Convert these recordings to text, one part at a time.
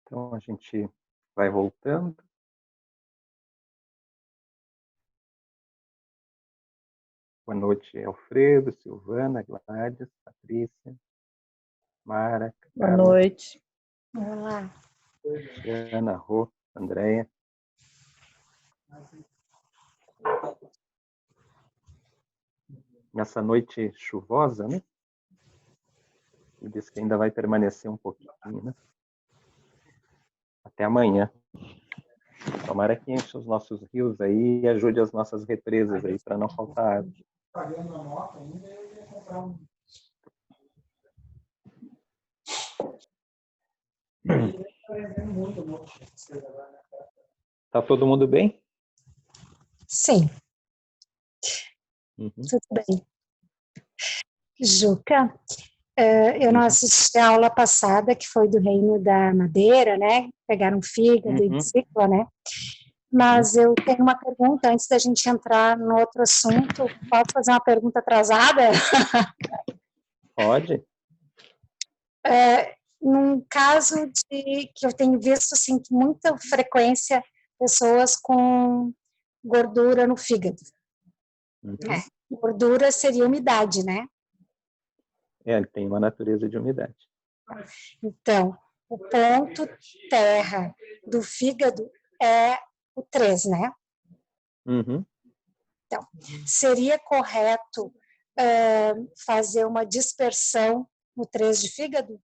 Então, a gente vai voltando. Boa noite, Alfredo, Silvana, Gladys, Patrícia, Mara, Boa Carla, noite. Olá. Ana, Rô, Andréia. Nessa noite chuvosa, né? E diz que ainda vai permanecer um pouquinho, né? Até amanhã. Tomara que enche os nossos rios aí e ajude as nossas represas aí para não faltar água. Pagando a nota ainda, eu ia comprar um. Tá todo mundo bem? Sim, Uhum. tudo bem. Juca, eu não assisti a aula passada, que foi do Reino da Madeira, né? Pegaram fígado e vesícula, né? Mas eu tenho uma pergunta, antes da gente entrar no outro assunto. Posso fazer uma pergunta atrasada? Pode. Num caso de que eu tenho visto, assim, com muita frequência, pessoas com gordura no fígado. Uhum. Gordura seria umidade, né? Ele tem uma natureza de umidade. Então, o ponto terra do fígado é o 3, né? Uhum. Então, seria correto fazer uma dispersão no 3 de fígado?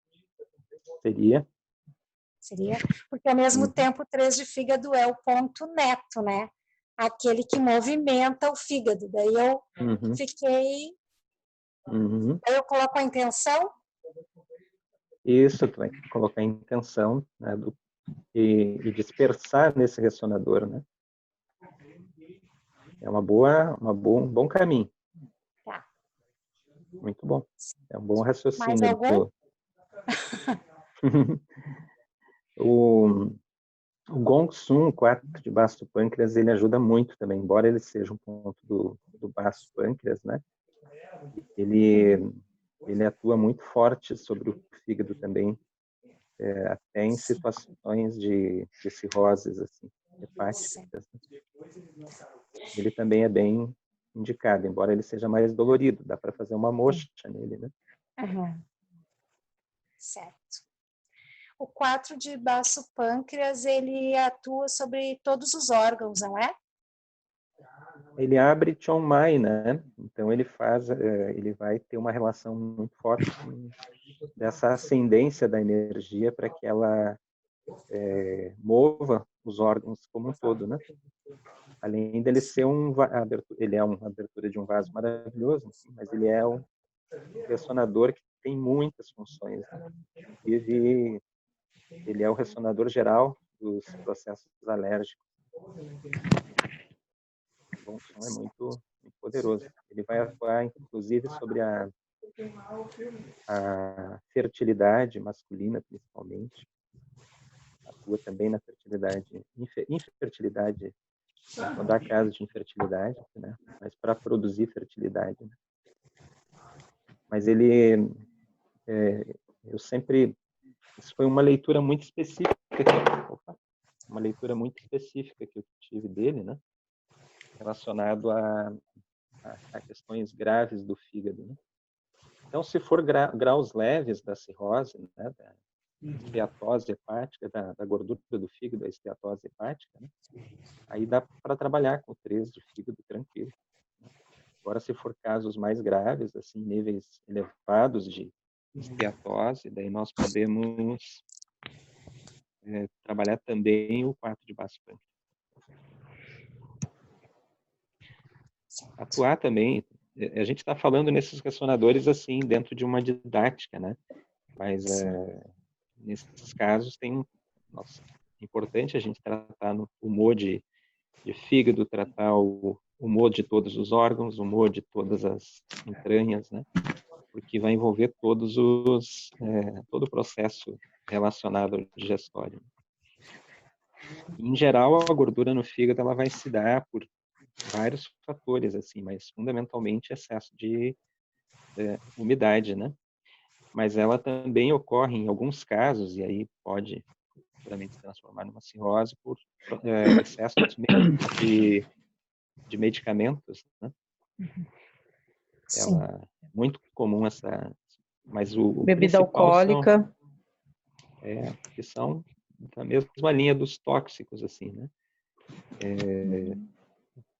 Seria. Seria, porque ao mesmo tempo o 3 de fígado é o ponto neto, né? Aquele que movimenta o fígado. Daí eu fiquei... Aí eu coloco a intenção? Isso, tu vai colocar a intenção, né, e dispersar nesse ressonador, né? É um bom caminho. Tá. Muito bom. É um bom Mais raciocínio. algum? O Gongsun, 4 de baço do pâncreas, ele ajuda muito também, embora ele seja um ponto do baço pâncreas, né? Ele atua muito forte sobre o fígado também, até em situações de cirroses, assim, hepáticas. Ele também é bem indicado, embora ele seja mais dolorido. Dá para fazer uma moxa nele, né? Certo. O 4 de baço pâncreas, ele atua sobre todos os órgãos, não é? Ele abre Chong Mai, né? Então ele vai ter uma relação muito forte dessa ascendência da energia para que ela mova os órgãos como um todo, né? Além dele ser ele é uma abertura de um vaso maravilhoso, mas ele é um ressonador que tem muitas funções, né? Ele é o ressonador geral dos processos alérgicos. O som é muito, muito poderoso. Ele vai atuar, inclusive, sobre a fertilidade masculina, principalmente. Atua também na fertilidade, infertilidade, quando há casos de infertilidade, né? Mas para produzir fertilidade. Né? Mas eu sempre, isso foi uma leitura muito específica, uma leitura muito específica que eu tive dele, né? Relacionado a questões graves do fígado, né? Então, se for graus leves da cirrose, né, da esteatose hepática, da gordura do fígado, a esteatose hepática, né, aí dá para trabalhar com 3 de fígado tranquilo. Né? Agora, se for casos mais graves, assim, níveis elevados de esteatose, daí nós podemos trabalhar também o 4 de baço pâncreas. Atuar também, a gente está falando nesses ressonadores assim, dentro de uma didática, né? Mas nesses casos é importante a gente tratar no humor de fígado, tratar o humor de todos os órgãos, o humor de todas as entranhas, né? Porque vai envolver todo o processo relacionado ao digestório. Em geral, a gordura no fígado ela vai se dar por vários fatores, assim, mas fundamentalmente excesso de umidade, né? Mas ela também ocorre em alguns casos, e aí pode futuramente se transformar numa cirrose por excesso de medicamentos, né? Sim. É muito comum mas o Bebida principal alcoólica. que são da mesma linha dos tóxicos, assim, né?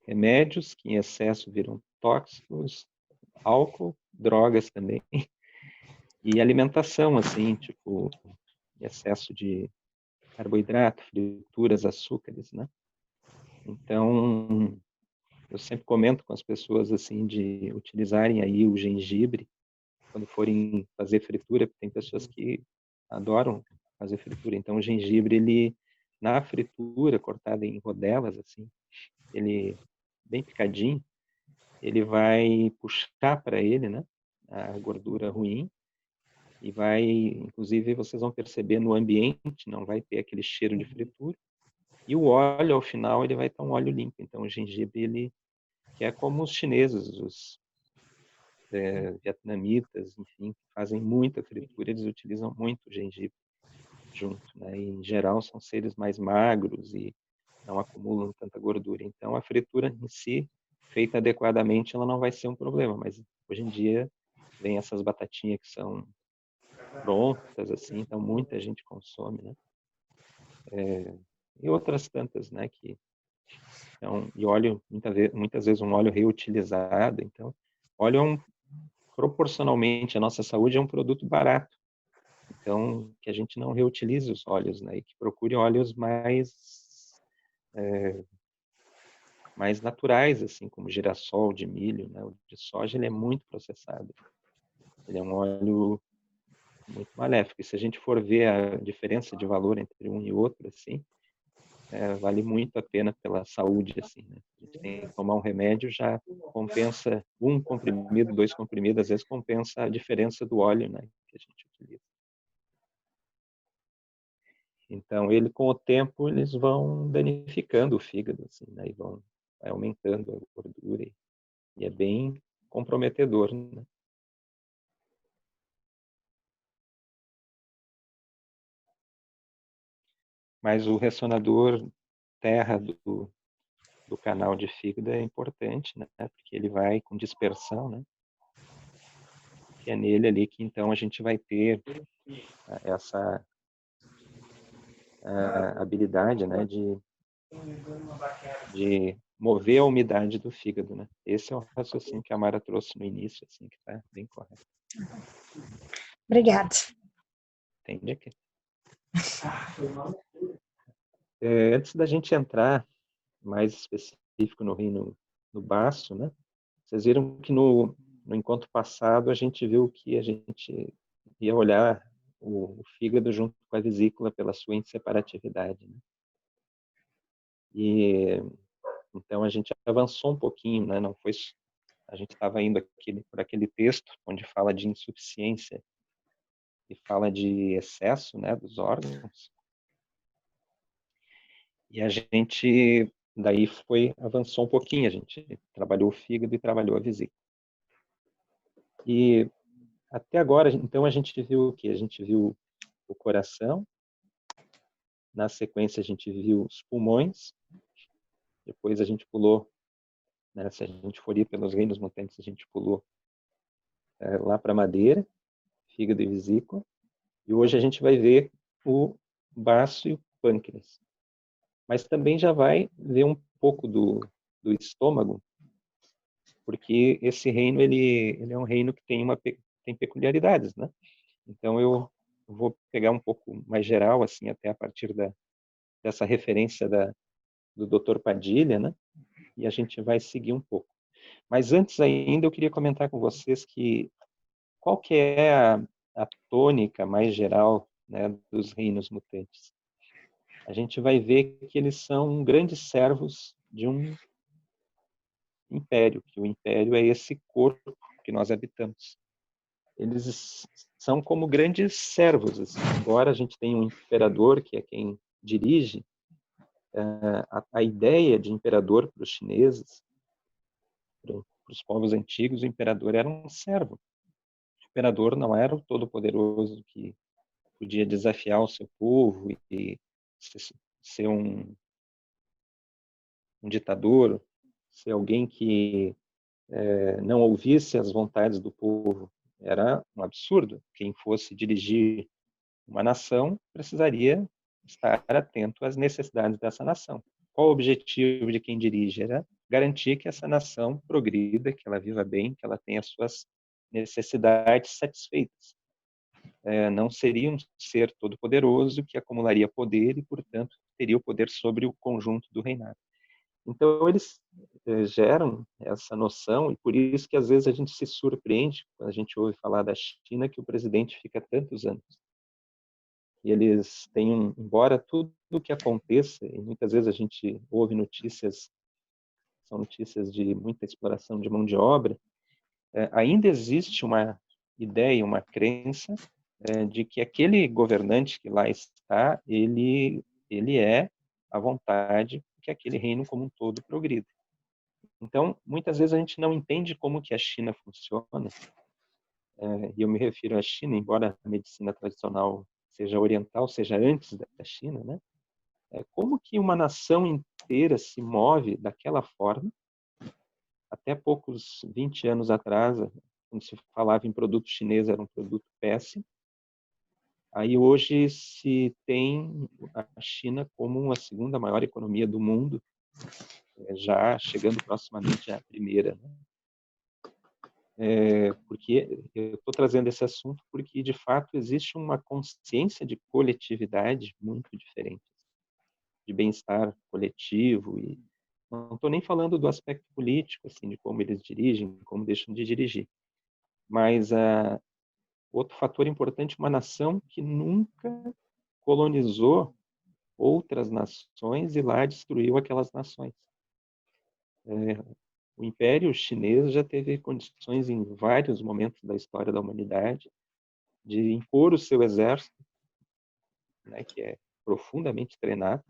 Remédios que em excesso viram tóxicos, álcool, drogas também, e alimentação, assim, tipo, excesso de carboidrato, frituras, açúcares, né? Então, eu sempre comento com as pessoas, assim, de utilizarem aí o gengibre quando forem fazer fritura, porque tem pessoas que adoram fazer fritura. Então, o gengibre, ele, na fritura, cortado em rodelas, assim, ele, bem picadinho, ele vai puxar para ele, né, a gordura ruim, e vai, inclusive, vocês vão perceber no ambiente, não vai ter aquele cheiro de fritura, e o óleo, ao final, ele vai estar um óleo limpo. Então, o gengibre, ele, que é como os chineses, os vietnamitas, enfim, que fazem muita fritura, eles utilizam muito o gengibre junto, né? E, em geral, são seres mais magros e não acumulam tanta gordura. Então, a fritura em si, feita adequadamente, ela não vai ser um problema, mas hoje em dia vem essas batatinhas que são prontas, assim, então muita gente consome, né? E outras tantas, né, então, e óleo, muitas vezes um óleo reutilizado, então, óleo é proporcionalmente, a nossa saúde é um produto barato, então, que a gente não reutilize os óleos, né, e que procure óleos mais naturais, assim, como girassol, de milho, né, o de soja, ele é muito processado, ele é um óleo muito maléfico, e se a gente for ver a diferença de valor entre um e outro, assim, vale muito a pena pela saúde, assim, né? A gente tem que tomar um remédio, já compensa um comprimido, 2 comprimidos, às vezes compensa a diferença do óleo, né, que a gente utiliza. Então, ele, com o tempo, eles vão danificando o fígado, assim, né, e vai aumentando a gordura, e é bem comprometedor, né? Mas o ressonador terra do canal de fígado é importante, né, porque ele vai com dispersão, né, que é nele ali que então a gente vai ter essa habilidade, né, de mover a umidade do fígado, né. Esse é o raciocínio que a Mara trouxe no início, assim, que está bem correto. Obrigada. Entende aqui? Antes da gente entrar mais específico no reino do baço, né, vocês viram que no encontro passado a gente viu que a gente ia olhar o fígado junto com a vesícula pela sua inseparatividade, né? E então a gente avançou um pouquinho, né? Não foi, a gente estava indo por aquele texto onde fala de insuficiência e fala de excesso, né, dos órgãos. E a gente daí avançou um pouquinho, a gente trabalhou o fígado e trabalhou a vesícula. E até agora, então, a gente viu o quê? A gente viu o coração, na sequência a gente viu os pulmões, depois a gente pulou, né, se a gente for ir pelos reinos mutantes, a gente pulou lá para a madeira, fígado e vesícula, e hoje a gente vai ver o baço e o pâncreas. Mas também já vai ver um pouco do estômago, porque esse reino ele é um reino que tem peculiaridades, né? Então eu vou pegar um pouco mais geral, assim, até a partir dessa referência do Dr. Padilha, né? E a gente vai seguir um pouco. Mas antes ainda eu queria comentar com vocês que qual que é a tônica mais geral, né, dos reinos mutantes. A gente vai ver que eles são grandes servos de um império, que o império é esse corpo que nós habitamos. Eles são como grandes servos, assim. Embora a gente tenha um imperador, que é quem dirige, a ideia de imperador para os chineses, para os povos antigos, o imperador era um servo. O imperador não era o todo-poderoso que podia desafiar o seu povo e ser um ditador, ser alguém que não ouvisse as vontades do povo. Era um absurdo. Quem fosse dirigir uma nação precisaria estar atento às necessidades dessa nação. Qual o objetivo de quem dirige? Era garantir que essa nação progrida, que ela viva bem, que ela tenha suas necessidades satisfeitas. Não seria um ser todo-poderoso que acumularia poder e, portanto, teria o poder sobre o conjunto do reinado. Então, eles geram essa noção, e por isso que às vezes a gente se surpreende quando a gente ouve falar da China, que o presidente fica tantos anos. E eles têm, embora tudo o que aconteça, e muitas vezes a gente ouve notícias, são notícias de muita exploração de mão de obra, ainda existe uma ideia, uma crença de que aquele governante que lá está, ele é à vontade que aquele reino como um todo progrida. Então, muitas vezes a gente não entende como que a China funciona, e eu me refiro à China, embora a medicina tradicional seja oriental, seja antes da China, né? Como que uma nação inteira se move daquela forma. Até poucos 20 anos atrás, quando se falava em produto chinês, era um produto péssimo. Aí hoje se tem a China como a segunda maior economia do mundo, já chegando proximamente à primeira, né? Porque eu estou trazendo esse assunto porque, de fato, existe uma consciência de coletividade muito diferente, de bem-estar coletivo. E não estou nem falando do aspecto político, assim, de como eles dirigem, como deixam de dirigir. Mas outro fator importante, uma nação que nunca colonizou outras nações e lá destruiu aquelas nações. O Império Chinês já teve condições em vários momentos da história da humanidade de impor o seu exército, né, que é profundamente treinado,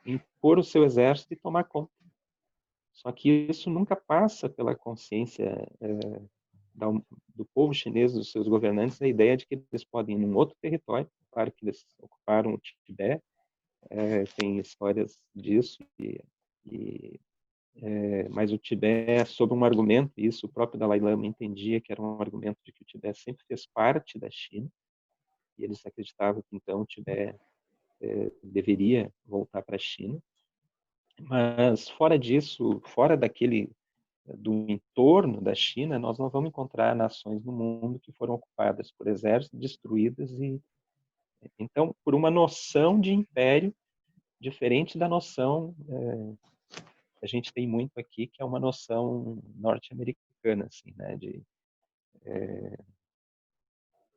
impor o seu exército e tomar conta. Só que isso nunca passa pela consciência do povo chinês, dos seus governantes, a ideia de que eles podem ir num outro território. Claro que eles ocuparam o Tibete, tem histórias disso, mas o Tibete, sob um argumento, e isso o próprio Dalai Lama entendia que era um argumento de que o Tibete sempre fez parte da China, e eles acreditavam que então o Tibete deveria voltar para a China. Mas fora disso, fora do entorno da China, nós não vamos encontrar nações no mundo que foram ocupadas por exércitos, destruídas, e então por uma noção de império diferente da noção a gente tem muito aqui, que é uma noção norte-americana, assim, né, de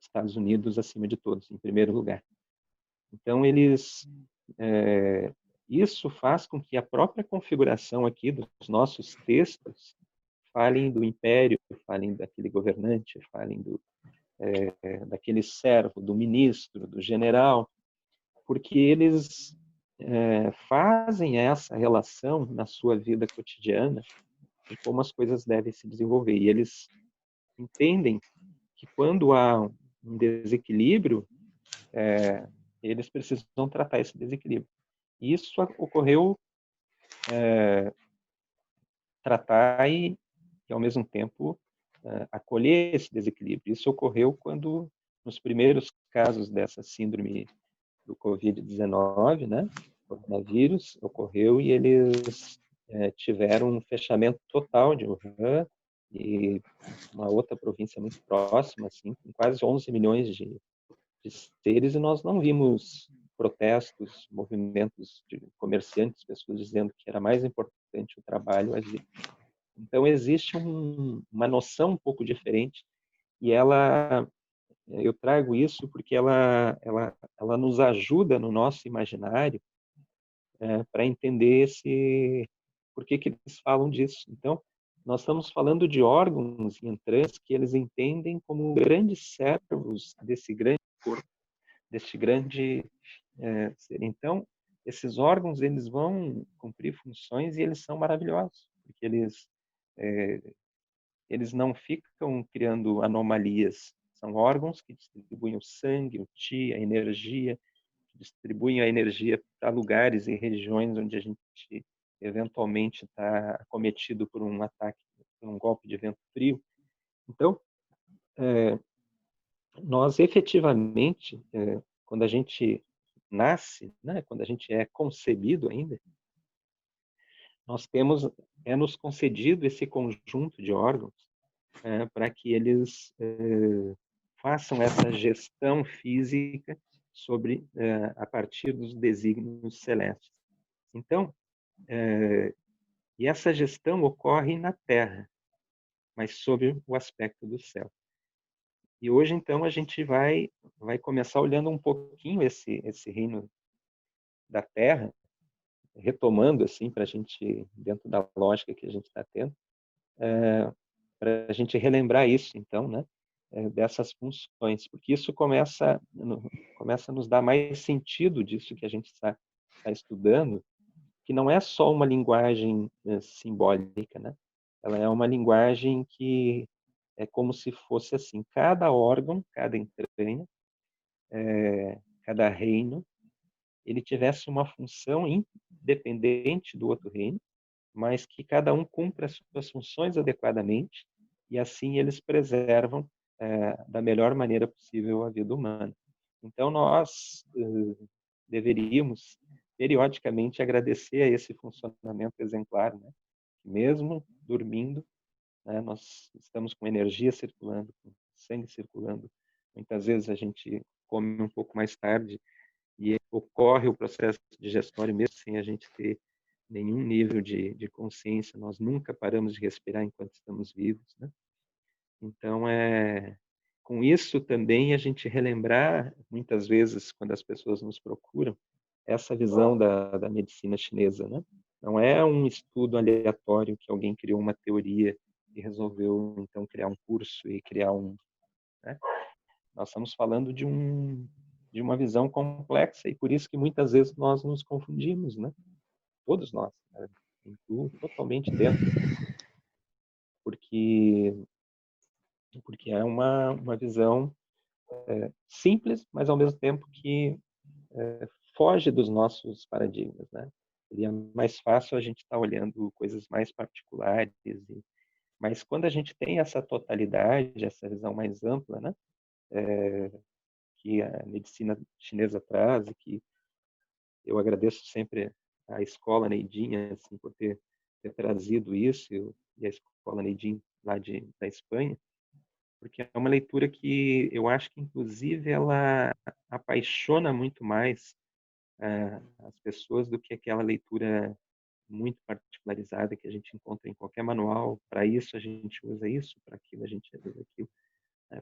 Estados Unidos acima de todos, em primeiro lugar. Então isso faz com que a própria configuração aqui dos nossos textos falem do império, falem daquele governante, falem daquele servo, do ministro, do general, porque eles fazem essa relação na sua vida cotidiana de como as coisas devem se desenvolver. E eles entendem que quando há um desequilíbrio, eles precisam tratar esse desequilíbrio. E isso ocorreu tratar e ao mesmo tempo, acolher esse desequilíbrio. Isso ocorreu quando, nos primeiros casos dessa síndrome do Covid-19, né, coronavírus, ocorreu e eles tiveram um fechamento total de Wuhan e uma outra província muito próxima, assim, com quase 11 milhões de seres, e nós não vimos protestos, movimentos de comerciantes, pessoas dizendo que era mais importante o trabalho à vida. Então, existe uma noção um pouco diferente, e eu trago isso porque ela nos ajuda no nosso imaginário para entender por que eles falam disso. Então, nós estamos falando de órgãos e entranhas que eles entendem como grandes servos desse grande corpo, deste grande ser. Então, esses órgãos eles vão cumprir funções e eles são maravilhosos, porque eles não ficam criando anomalias. São órgãos que distribuem o sangue, o qi, a energia, que distribuem a energia para lugares e regiões onde a gente eventualmente está acometido por um ataque, por um golpe de vento frio. Então, nós efetivamente, quando a gente nasce, né, quando a gente é concebido ainda, nós temos, nos concedido esse conjunto de órgãos para que eles façam essa gestão física sobre, a partir dos desígnios celestes. Então, e essa gestão ocorre na Terra, mas sob o aspecto do céu. E hoje, então, a gente vai começar olhando um pouquinho esse reino da Terra, retomando, assim, para a gente, dentro da lógica que a gente está tendo, para a gente relembrar isso, então, né, dessas funções, porque isso começa a nos dar mais sentido disso que a gente está estudando, que não é só uma linguagem simbólica, né? Ela é uma linguagem que é como se fosse assim, cada órgão, cada entranha, cada reino, ele tivesse uma função independente do outro reino, mas que cada um cumpra as suas funções adequadamente, e assim eles preservam da melhor maneira possível a vida humana. Então nós deveríamos periodicamente agradecer a esse funcionamento exemplar, né? Mesmo dormindo, né, nós estamos com energia circulando, com sangue circulando. Muitas vezes a gente come um pouco mais tarde e ocorre o processo digestório mesmo sem a gente ter nenhum nível de consciência. Nós nunca paramos de respirar enquanto estamos vivos, né? Então, com isso também a gente relembrar, muitas vezes, quando as pessoas nos procuram, essa visão da medicina chinesa, né? Não é um estudo aleatório que alguém criou uma teoria e resolveu, então, criar um curso e criar né? Nós estamos falando de uma visão complexa e por isso que muitas vezes nós nos confundimos, né? Todos nós, né? Incluo totalmente dentro, porque é uma visão simples, mas ao mesmo tempo que foge dos nossos paradigmas, né? Seria mais fácil a gente estar olhando coisas mais particulares, mas quando a gente tem essa totalidade, essa visão mais ampla, né? Que a medicina chinesa traz, e que eu agradeço sempre à escola Neidinha assim, por ter trazido isso, e a escola Neidinha lá da Espanha, porque é uma leitura que eu acho que, inclusive, ela apaixona muito mais as pessoas do que aquela leitura muito particularizada que a gente encontra em qualquer manual. Para isso a gente usa isso, para aquilo a gente usa aquilo.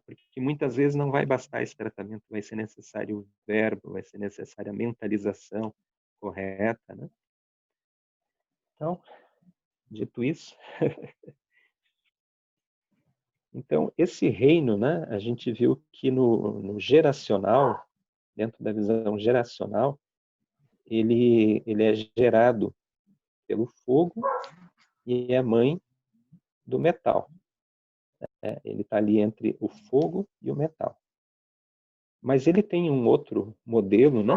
Porque muitas vezes não vai bastar esse tratamento, vai ser necessário o verbo, vai ser necessária a mentalização correta, né? Então, dito isso, então esse reino, né, a gente viu que no geracional, dentro da visão geracional, ele é gerado pelo fogo e é mãe do metal. Ele está ali entre o fogo e o metal. Mas ele tem um outro modelo, né?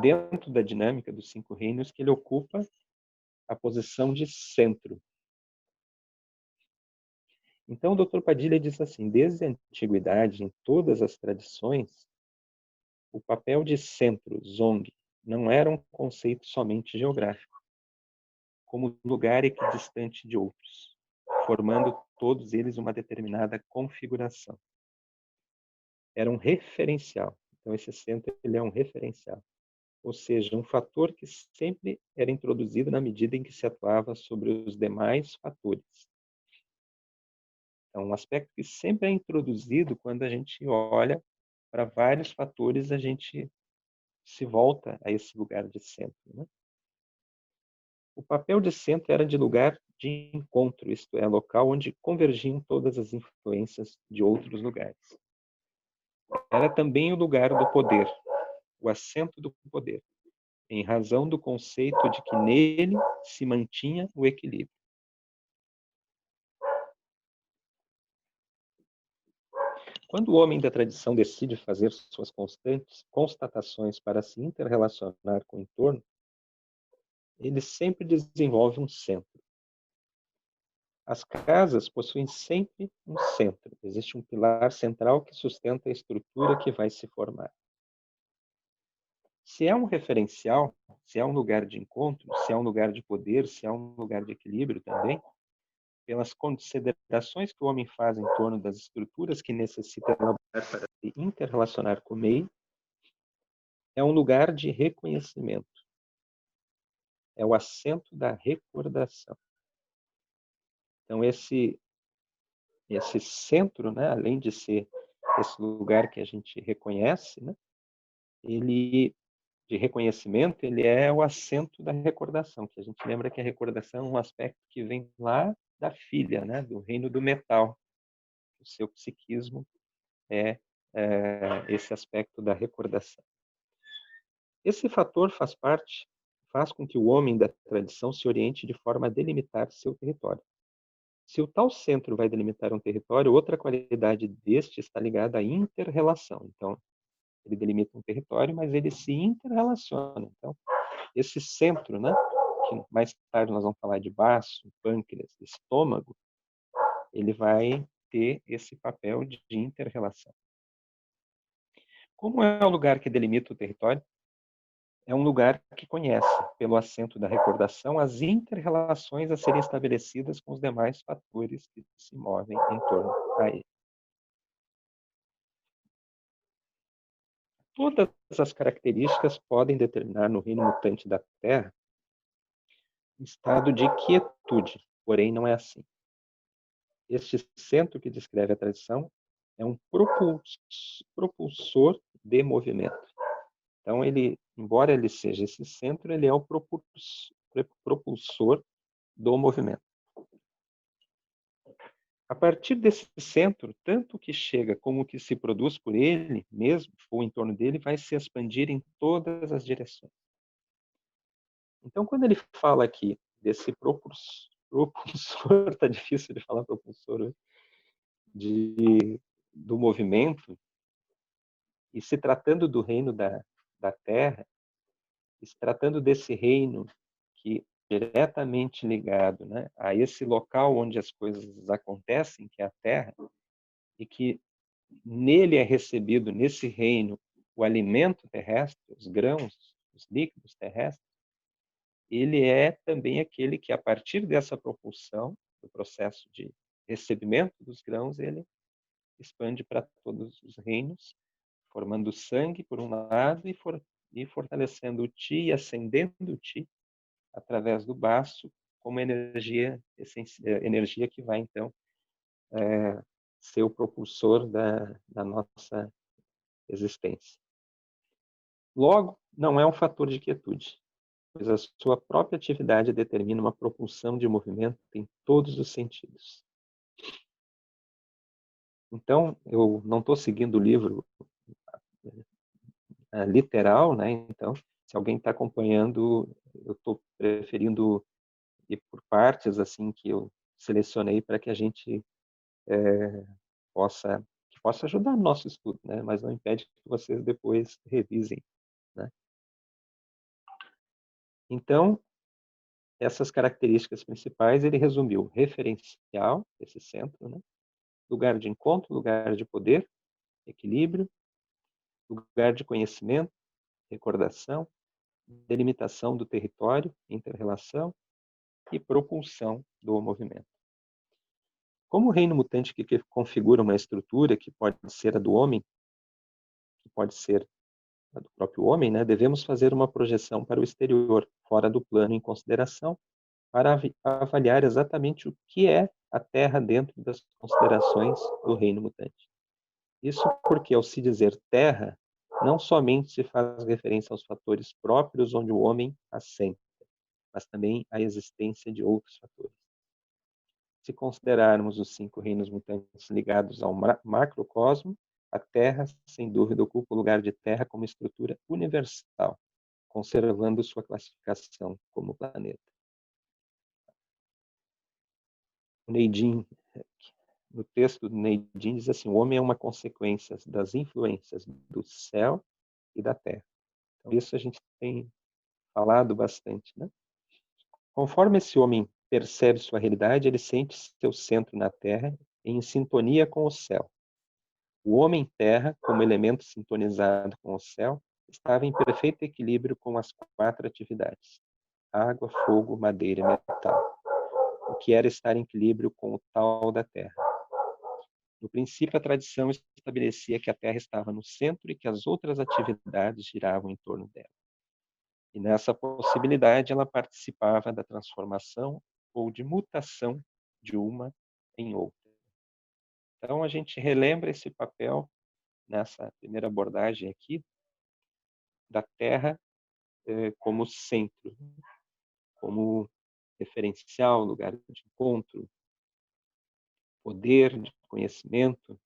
Dentro da dinâmica dos 5 reinos, que ele ocupa a posição de centro. Então, o Dr. Padilha diz assim, desde a antiguidade, em todas as tradições, o papel de centro, zong, não era um conceito somente geográfico, como lugar equidistante de outros, formando todos eles uma determinada configuração. Era um referencial. Então, esse centro ele é um referencial. Ou seja, um fator que sempre era introduzido na medida em que se atuava sobre os demais fatores. É um aspecto que sempre é introduzido quando a gente olha para vários fatores, a gente se volta a esse lugar de centro, né? O papel de centro era de lugar de encontro, isto é, local onde convergiam todas as influências de outros lugares. Era também o lugar do poder, o assento do poder, em razão do conceito de que nele se mantinha o equilíbrio. Quando o homem da tradição decide fazer suas constantes constatações para se interrelacionar com o entorno, ele sempre desenvolve um centro. As casas possuem sempre um centro. Existe um pilar central que sustenta a estrutura que vai se formar. Se é um referencial, se é um lugar de encontro, se é um lugar de poder, se é um lugar de equilíbrio também, pelas considerações que o homem faz em torno das estruturas que necessita elaborar para se interrelacionar com o meio, é um lugar de reconhecimento. É o assento da recordação. Então, esse centro, né, além de ser esse lugar que a gente reconhece, né, ele de reconhecimento, ele é o assento da recordação, que a gente lembra que a recordação é um aspecto que vem lá da filha, né, do reino do metal. O seu psiquismo é esse aspecto da recordação. Esse fator faz com que o homem da tradição se oriente de forma a delimitar seu território. Se o tal centro vai delimitar um território, outra qualidade deste está ligada à inter-relação. Então, ele delimita um território, mas ele se interrelaciona. Então, esse centro, né, que mais tarde nós vamos falar de baço, pâncreas, estômago, ele vai ter esse papel de inter-relação. Como é o lugar que delimita o território? É um lugar que conhece, pelo assento da recordação, as inter-relações a serem estabelecidas com os demais fatores que se movem em torno a ele. Todas as características podem determinar no reino mutante da Terra um estado de quietude, porém não é assim. Este centro que descreve a tradição é um propulsor de movimento. Então, embora ele seja esse centro, ele é o propulsor do movimento. A partir desse centro, tanto o que chega como o que se produz por ele mesmo, ou em torno dele, vai se expandir em todas as direções. Então, quando ele fala aqui desse propulsor, está difícil de falar propulsor, do movimento, e se tratando do reino da Terra, e se tratando desse reino que é diretamente ligado, né, a esse local onde as coisas acontecem, que é a Terra, e que nele é recebido, nesse reino, o alimento terrestre, os grãos, os líquidos terrestres, ele é também aquele que, a partir dessa propulsão, do processo de recebimento dos grãos, ele expande para todos os reinos, formando sangue, por um lado, e fortalecendo o Ti e acendendo o Ti através do baço, como energia que vai, então, ser o propulsor da nossa existência. Logo, não é um fator de quietude, pois a sua própria atividade determina uma propulsão de movimento em todos os sentidos. Então, eu não estou seguindo o livro literal, né? Então, se alguém está acompanhando, eu estou preferindo ir por partes assim que eu selecionei para que a gente possa ajudar no nosso estudo, né? Mas não impede que vocês depois revisem, né? Então, essas características principais ele resumiu: referencial, esse centro, né? Lugar de encontro, lugar de poder, equilíbrio, lugar de conhecimento, recordação, delimitação do território, inter-relação e propulsão do movimento. Como o reino mutante que configura uma estrutura que pode ser a do homem, que pode ser a do próprio homem, né, devemos fazer uma projeção para o exterior, fora do plano em consideração, para avaliar exatamente o que é a Terra dentro das considerações do reino mutante. Isso porque, ao se dizer Terra, não somente se faz referência aos fatores próprios onde o homem assenta, mas também à existência de outros fatores. Se considerarmos os 5 reinos mutantes ligados ao macrocosmo, a Terra, sem dúvida, ocupa o lugar de Terra como estrutura universal, conservando sua classificação como planeta. O Neidin no texto do Neidin diz assim: o homem é uma consequência das influências do céu e da terra. Então, isso a gente tem falado bastante, né? Conforme esse homem percebe sua realidade, ele sente seu centro na terra em sintonia com o céu. O homem terra, como elemento sintonizado com o céu, estava em perfeito equilíbrio com as 4 atividades: água, fogo, madeira e metal, o que era estar em equilíbrio com o tal da terra. No princípio, a tradição estabelecia que a terra estava no centro e que as outras atividades giravam em torno dela. E nessa possibilidade, ela participava da transformação ou de mutação de uma em outra. Então, a gente relembra esse papel nessa primeira abordagem aqui, da Terra como centro, como referencial, lugar de encontro, poder de conhecimento,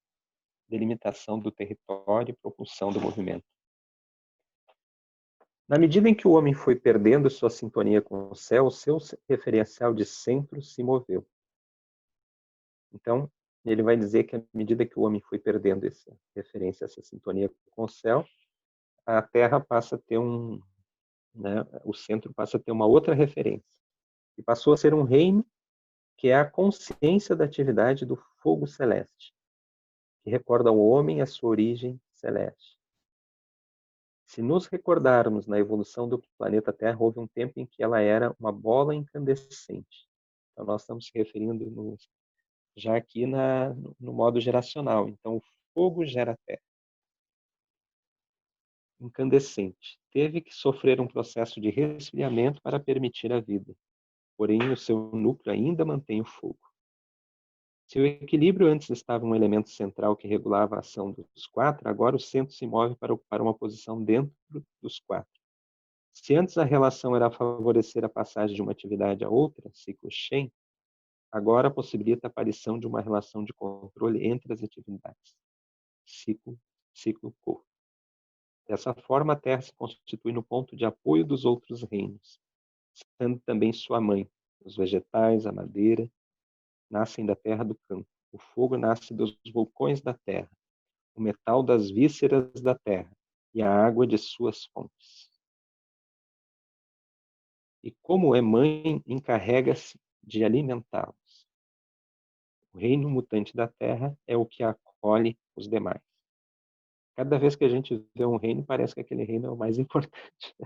delimitação do território e propulsão do movimento. Na medida em que o homem foi perdendo sua sintonia com o céu, o seu referencial de centro se moveu. Então, ele vai dizer que à medida que o homem foi perdendo essa referência, essa sintonia com o céu, a Terra passa a ter o centro passa a ter uma outra referência. E passou a ser um reino que é a consciência da atividade do fogo celeste, que recorda ao homem a sua origem celeste. Se nos recordarmos na evolução do planeta Terra, houve um tempo em que ela era uma bola incandescente. Então, nós estamos se referindo já aqui no modo geracional. Então, o fogo gera terra. Incandescente. Teve que sofrer um processo de resfriamento para permitir a vida. Porém, o seu núcleo ainda mantém o fogo. Se o equilíbrio antes estava um elemento central que regulava a ação dos 4, agora o centro se move para ocupar uma posição dentro dos 4. Se antes a relação era favorecer a passagem de uma atividade a outra, ciclo Shen, agora possibilita a aparição de uma relação de controle entre as atividades, ciclo Ko. Dessa forma, a Terra se constitui no ponto de apoio dos outros reinos, sendo também sua mãe. Os vegetais, a madeira, nascem da terra do campo. O fogo nasce dos vulcões da terra. O metal das vísceras da terra. E a água de suas fontes. E como é mãe, encarrega-se de alimentá-los. O reino mutante da terra é o que acolhe os demais. Cada vez que a gente vê um reino, parece que aquele reino é o mais importante.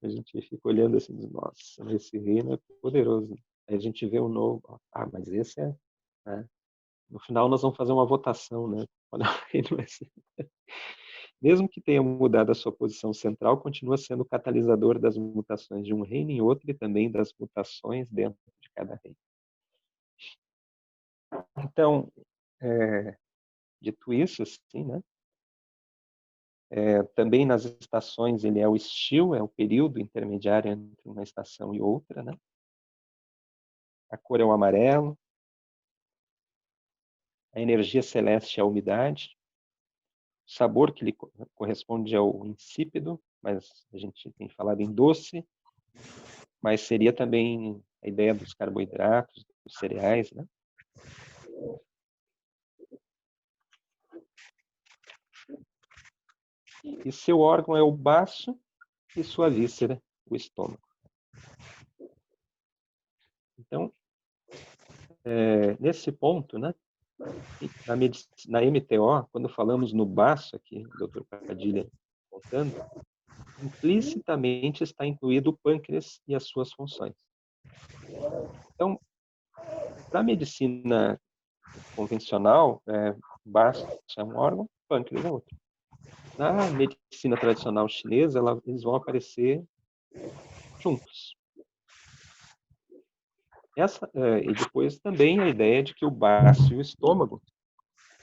A gente fica olhando assim, nossa, esse reino é poderoso. Aí a gente vê o novo, mas esse é... Né? No final nós vamos fazer uma votação, né? Qual é o reino vai ser? Mesmo que tenha mudado a sua posição central, continua sendo o catalisador das mutações de um reino em outro e também das mutações dentro de cada reino. Então, dito isso, assim, né? Também nas estações ele é o estio, é o período intermediário entre uma estação e outra, né? A cor é o amarelo. A energia celeste é a umidade. O sabor que lhe corresponde ao insípido, mas a gente tem falado em doce, mas seria também a ideia dos carboidratos, dos cereais, né? E seu órgão é o baço e sua víscera, o estômago. Então, nesse ponto, né, na MTO, quando falamos no baço aqui, o Dr. Padilha contando, implicitamente está incluído o pâncreas e as suas funções. Então, para a medicina convencional, baço é um órgão, pâncreas é outro. Na medicina tradicional chinesa, eles vão aparecer juntos. E depois também a ideia de que o baço e o estômago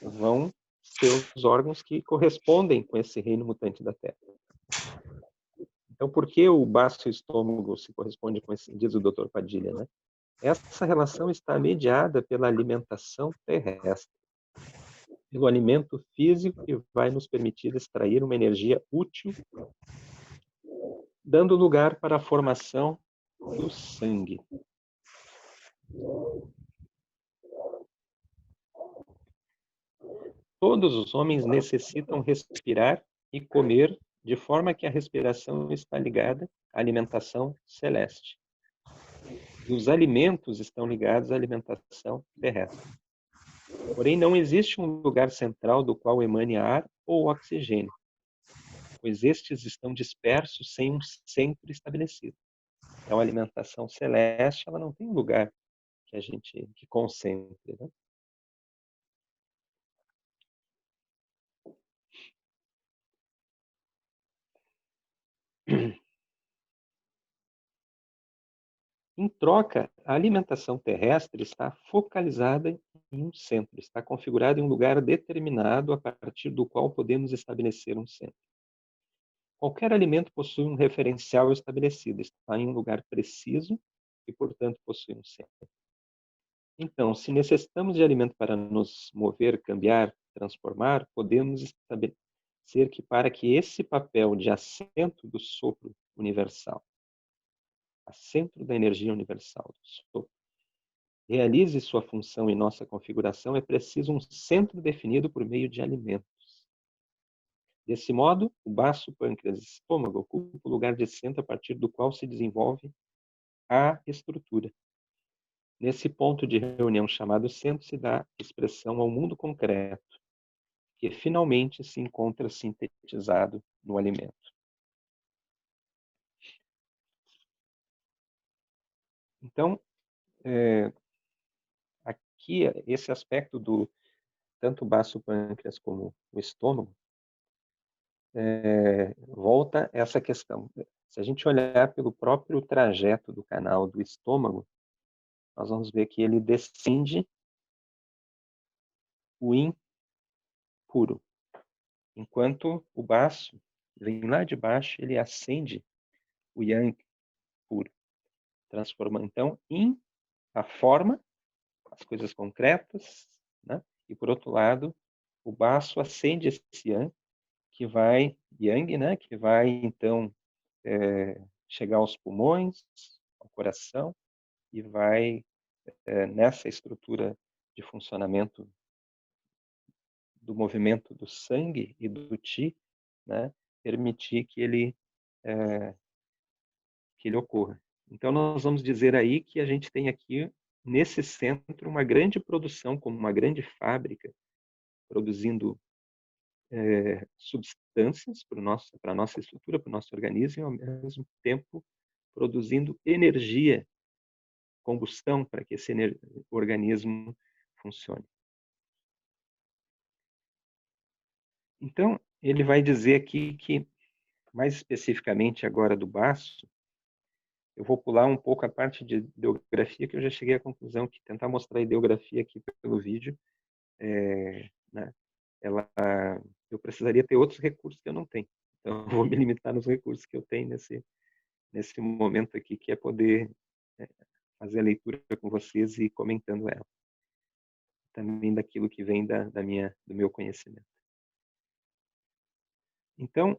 vão ser os órgãos que correspondem com esse reino mutante da Terra. Então, por que o baço e o estômago se correspondem com esse, diz o Dr. Padilha, né? Essa relação está mediada pela alimentação terrestre, pelo alimento físico que vai nos permitir extrair uma energia útil, dando lugar para a formação do sangue. Todos os homens necessitam respirar e comer, de forma que a respiração está ligada à alimentação celeste. E os alimentos estão ligados à alimentação terrestre. Porém, não existe um lugar central do qual emane ar ou oxigênio, pois estes estão dispersos sem um centro estabelecido. Então, a alimentação celeste, ela não tem um lugar que a gente concentre, né? Em troca, a alimentação terrestre está focalizada em um centro, está configurada em um lugar determinado a partir do qual podemos estabelecer um centro. Qualquer alimento possui um referencial estabelecido, está em um lugar preciso e, portanto, possui um centro. Então, se necessitamos de alimento para nos mover, cambiar, transformar, podemos estabelecer que para que esse papel de assento do sopro universal, assento da energia universal do sopro, realize sua função em nossa configuração, é preciso um centro definido por meio de alimentos. Desse modo, o baço, pâncreas e estômago ocupam o lugar de centro a partir do qual se desenvolve a estrutura. Nesse ponto de reunião chamado centro se dá expressão ao mundo concreto, que finalmente se encontra sintetizado no alimento. Então, aqui, esse aspecto do tanto o baço, pâncreas como o estômago, volta essa questão. Se a gente olhar pelo próprio trajeto do canal do estômago, nós vamos ver que ele descende o yin puro, enquanto o baço vem lá de baixo, ele acende o yang puro, transformando então yin a forma, as coisas concretas, né? E por outro lado, o baço acende esse yang, né? Que vai então chegar aos pulmões, ao coração, e vai nessa estrutura de funcionamento do movimento do sangue e do Qi, né, permitir que ele ocorra. Então, nós vamos dizer aí que a gente tem aqui, nesse centro, uma grande produção, como uma grande fábrica, produzindo substâncias para a nossa estrutura, para o nosso organismo, e ao mesmo tempo produzindo energia, combustão, para que esse organismo funcione. Então, ele vai dizer aqui que, mais especificamente agora do baço, eu vou pular um pouco a parte de ideografia, que eu já cheguei à conclusão que tentar mostrar a ideografia aqui pelo vídeo, né, eu precisaria ter outros recursos que eu não tenho. Então, eu vou me limitar nos recursos que eu tenho nesse momento aqui, que é poder fazer a leitura com vocês e comentando ela. Também daquilo que vem do meu conhecimento. Então,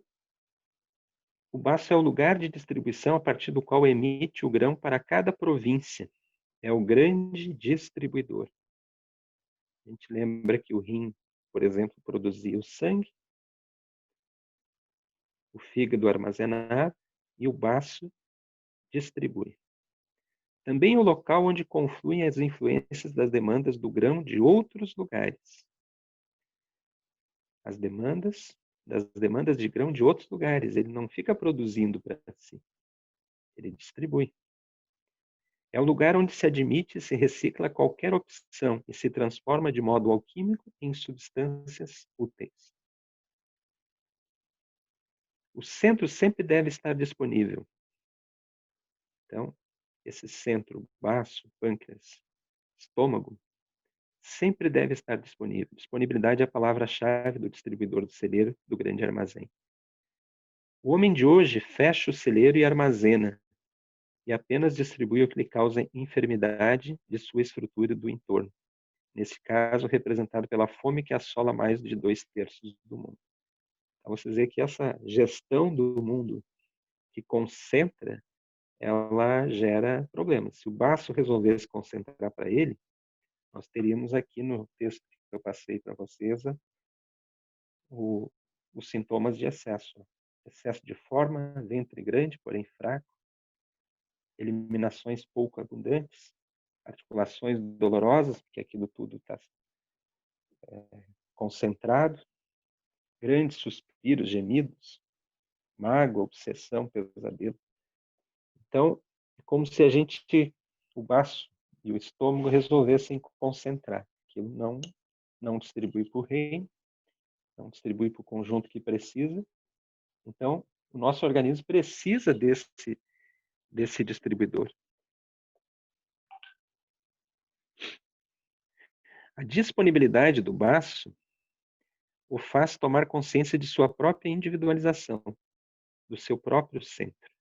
o baço é o lugar de distribuição a partir do qual emite o grão para cada província. É o grande distribuidor. A gente lembra que o rim, por exemplo, produzia o sangue, o fígado armazenar e o baço distribui. Também é o local onde confluem as influências das demandas do grão de outros lugares. Das demandas de grão de outros lugares. Ele não fica produzindo para si. Ele distribui. É o lugar onde se admite e se recicla qualquer opção e se transforma de modo alquímico em substâncias úteis. O centro sempre deve estar disponível. Então, esse centro, baço, pâncreas, estômago, sempre deve estar disponível. Disponibilidade é a palavra-chave do distribuidor do celeiro do grande armazém. O homem de hoje fecha o celeiro e armazena, e apenas distribui o que lhe causa enfermidade de sua estrutura do entorno. Nesse caso, representado pela fome que assola mais de 2/3 do mundo. Então, você vê que essa gestão do mundo que concentra, ela gera problemas. Se o baço resolvesse concentrar para ele, nós teríamos aqui no texto que eu passei para vocês os sintomas de excesso. Excesso de forma, ventre grande, porém fraco, eliminações pouco abundantes, articulações dolorosas, porque aquilo tudo está concentrado, grandes suspiros, gemidos, mágoa, obsessão, pesadelo. Então, é como se o baço e o estômago resolvessem concentrar. Aquilo não distribui para o reino, não distribui para o conjunto que precisa. Então, o nosso organismo precisa desse distribuidor. A disponibilidade do baço o faz tomar consciência de sua própria individualização, do seu próprio centro.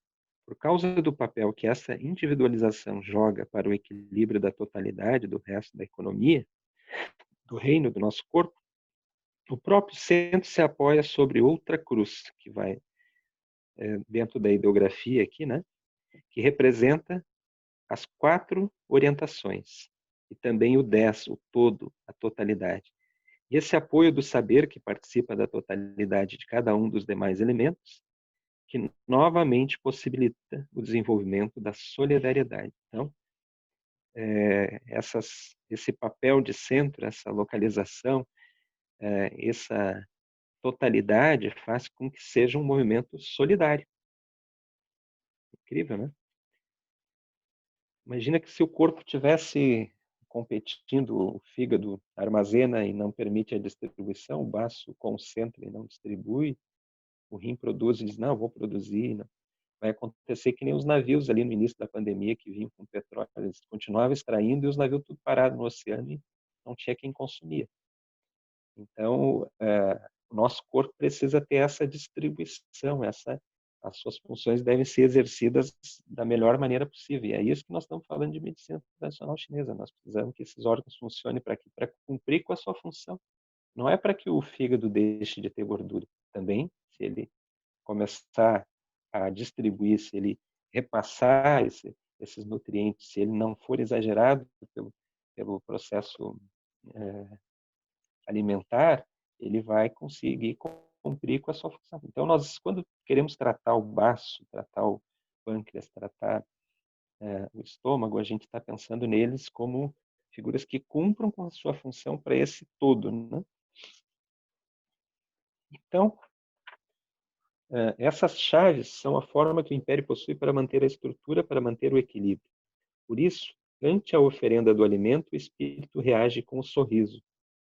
Por causa do papel que essa individualização joga para o equilíbrio da totalidade do resto da economia, do reino do nosso corpo, o próprio centro se apoia sobre outra cruz, que vai dentro da ideografia aqui, né? Que representa as 4 orientações, e também o 10, o todo, a totalidade. E esse apoio do saber que participa da totalidade de cada um dos demais elementos, que novamente possibilita o desenvolvimento da solidariedade. Então, esse papel de centro, essa localização, essa totalidade faz com que seja um movimento solidário. Incrível, né? Imagina que se o corpo tivesse competindo, o fígado armazena e não permite a distribuição, o baço concentra e não distribui, o rim produz e diz, não, vou produzir. Não. Vai acontecer que nem os navios ali no início da pandemia que vinham com petróleo, eles continuavam extraindo e os navios tudo parados no oceano e não tinha quem consumia. Então, o nosso corpo precisa ter essa distribuição, as suas funções devem ser exercidas da melhor maneira possível. E é isso que nós estamos falando de medicina tradicional chinesa. Nós precisamos que esses órgãos funcionem para cumprir com a sua função. Não é para que o fígado deixe de ter gordura. Também, se ele começar a distribuir, se ele repassar esses nutrientes, se ele não for exagerado pelo processo alimentar, ele vai conseguir cumprir com a sua função. Então, nós, quando queremos tratar o baço, tratar o pâncreas, tratar o estômago, a gente está pensando neles como figuras que cumpram com a sua função para esse todo, né? Então, essas chaves são a forma que o Império possui para manter a estrutura, para manter o equilíbrio. Por isso, ante a oferenda do alimento, o espírito reage com o sorriso,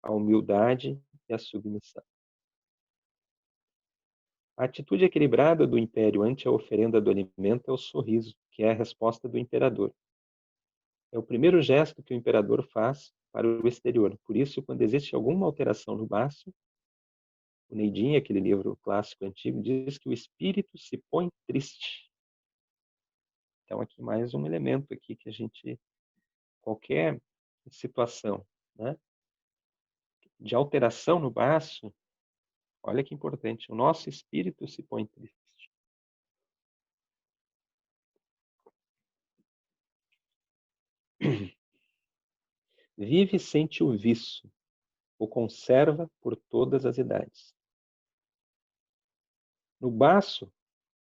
a humildade e a submissão. A atitude equilibrada do Império ante a oferenda do alimento é o sorriso, que é a resposta do imperador. É o primeiro gesto que o imperador faz para o exterior. Por isso, quando existe alguma alteração no baço, o Neidin, aquele livro clássico antigo, diz que o espírito se põe triste. Então, aqui mais um elemento aqui que a gente, qualquer situação, né, de alteração no baço, olha que importante, o nosso espírito se põe triste. Vive e sente o viço, o conserva por todas as idades. No baço,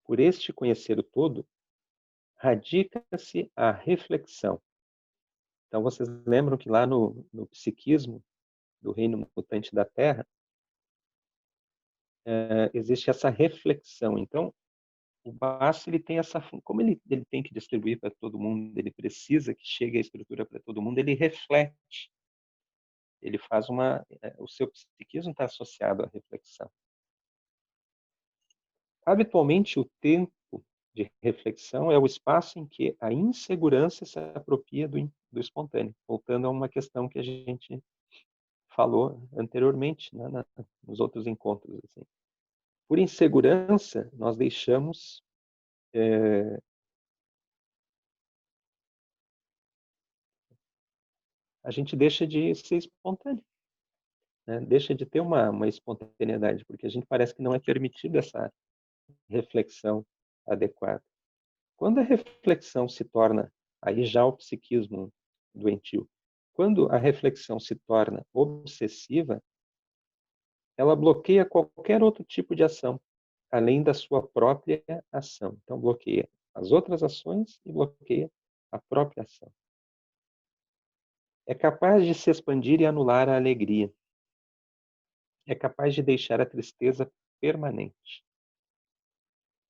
por este conhecer o todo, radica-se a reflexão. Então, vocês lembram que lá no psiquismo do reino mutante da Terra, existe essa reflexão. Então, o baço, ele tem como ele tem que distribuir para todo mundo, ele precisa que chegue a estrutura para todo mundo, ele reflete. Ele faz o seu psiquismo está associado à reflexão. Habitualmente, o tempo de reflexão é o espaço em que a insegurança se apropria do espontâneo, voltando a uma questão que a gente falou anteriormente, né, nos outros encontros. Assim. Por insegurança, nós deixamos a gente deixa de ser espontâneo, né? Deixa de ter uma espontaneidade, porque a gente parece que não é permitido essa reflexão adequada. Quando a reflexão se torna, aí já o psiquismo doentio, quando a reflexão se torna obsessiva, ela bloqueia qualquer outro tipo de ação, além da sua própria ação. Então, bloqueia as outras ações e bloqueia a própria ação. É capaz de se expandir e anular a alegria. É capaz de deixar a tristeza permanente.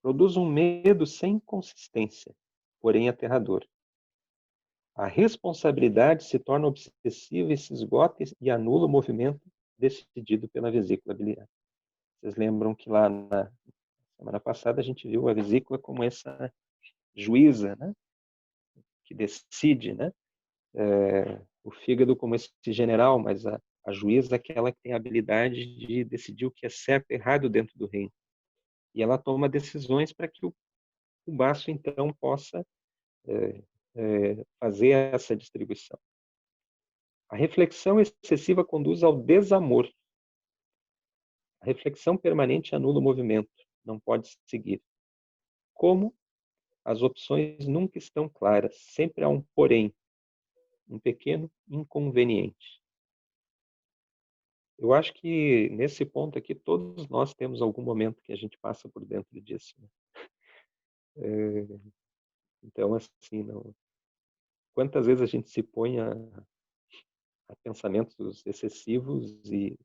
Produz um medo sem consistência, porém aterrador. A responsabilidade se torna obsessiva e se esgota e anula o movimento decidido pela vesícula biliar. Vocês lembram que lá na semana passada a gente viu a vesícula como essa juíza, né? Que decide, né? O fígado como esse general, mas a juíza é aquela que tem a habilidade de decidir o que é certo e errado dentro do reino. E ela toma decisões para que o baço, então, possa fazer essa distribuição. A reflexão excessiva conduz ao desamor. A reflexão permanente anula o movimento, não pode seguir. Como? As opções nunca estão claras, sempre há um porém, um pequeno inconveniente. Eu acho que nesse ponto aqui todos nós temos algum momento que a gente passa por dentro disso. Né? Então, assim, não... quantas vezes a gente se põe a pensamentos excessivos e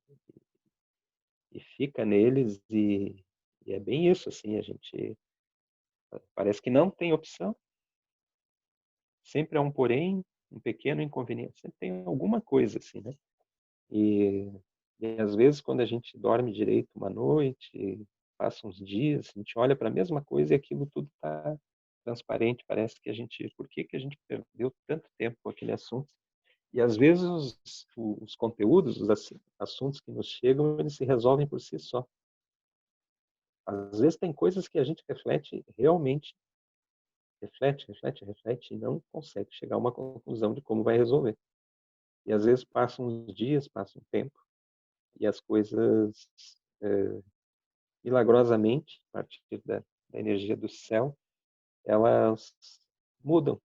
fica neles e é bem isso, assim, a gente parece que não tem opção. Sempre há um porém, um pequeno inconveniente. Sempre tem alguma coisa, assim, né? E às vezes, quando a gente dorme direito uma noite, passa uns dias, a gente olha para a mesma coisa e aquilo tudo está transparente. Parece que a gente... Por que a gente perdeu tanto tempo com aquele assunto? E às vezes os conteúdos, os assuntos que nos chegam, eles se resolvem por si só. Às vezes tem coisas que a gente reflete realmente, reflete e não consegue chegar a uma conclusão de como vai resolver. E às vezes passam uns dias, passa um tempo, e as coisas, milagrosamente, a partir da energia do céu, elas mudam.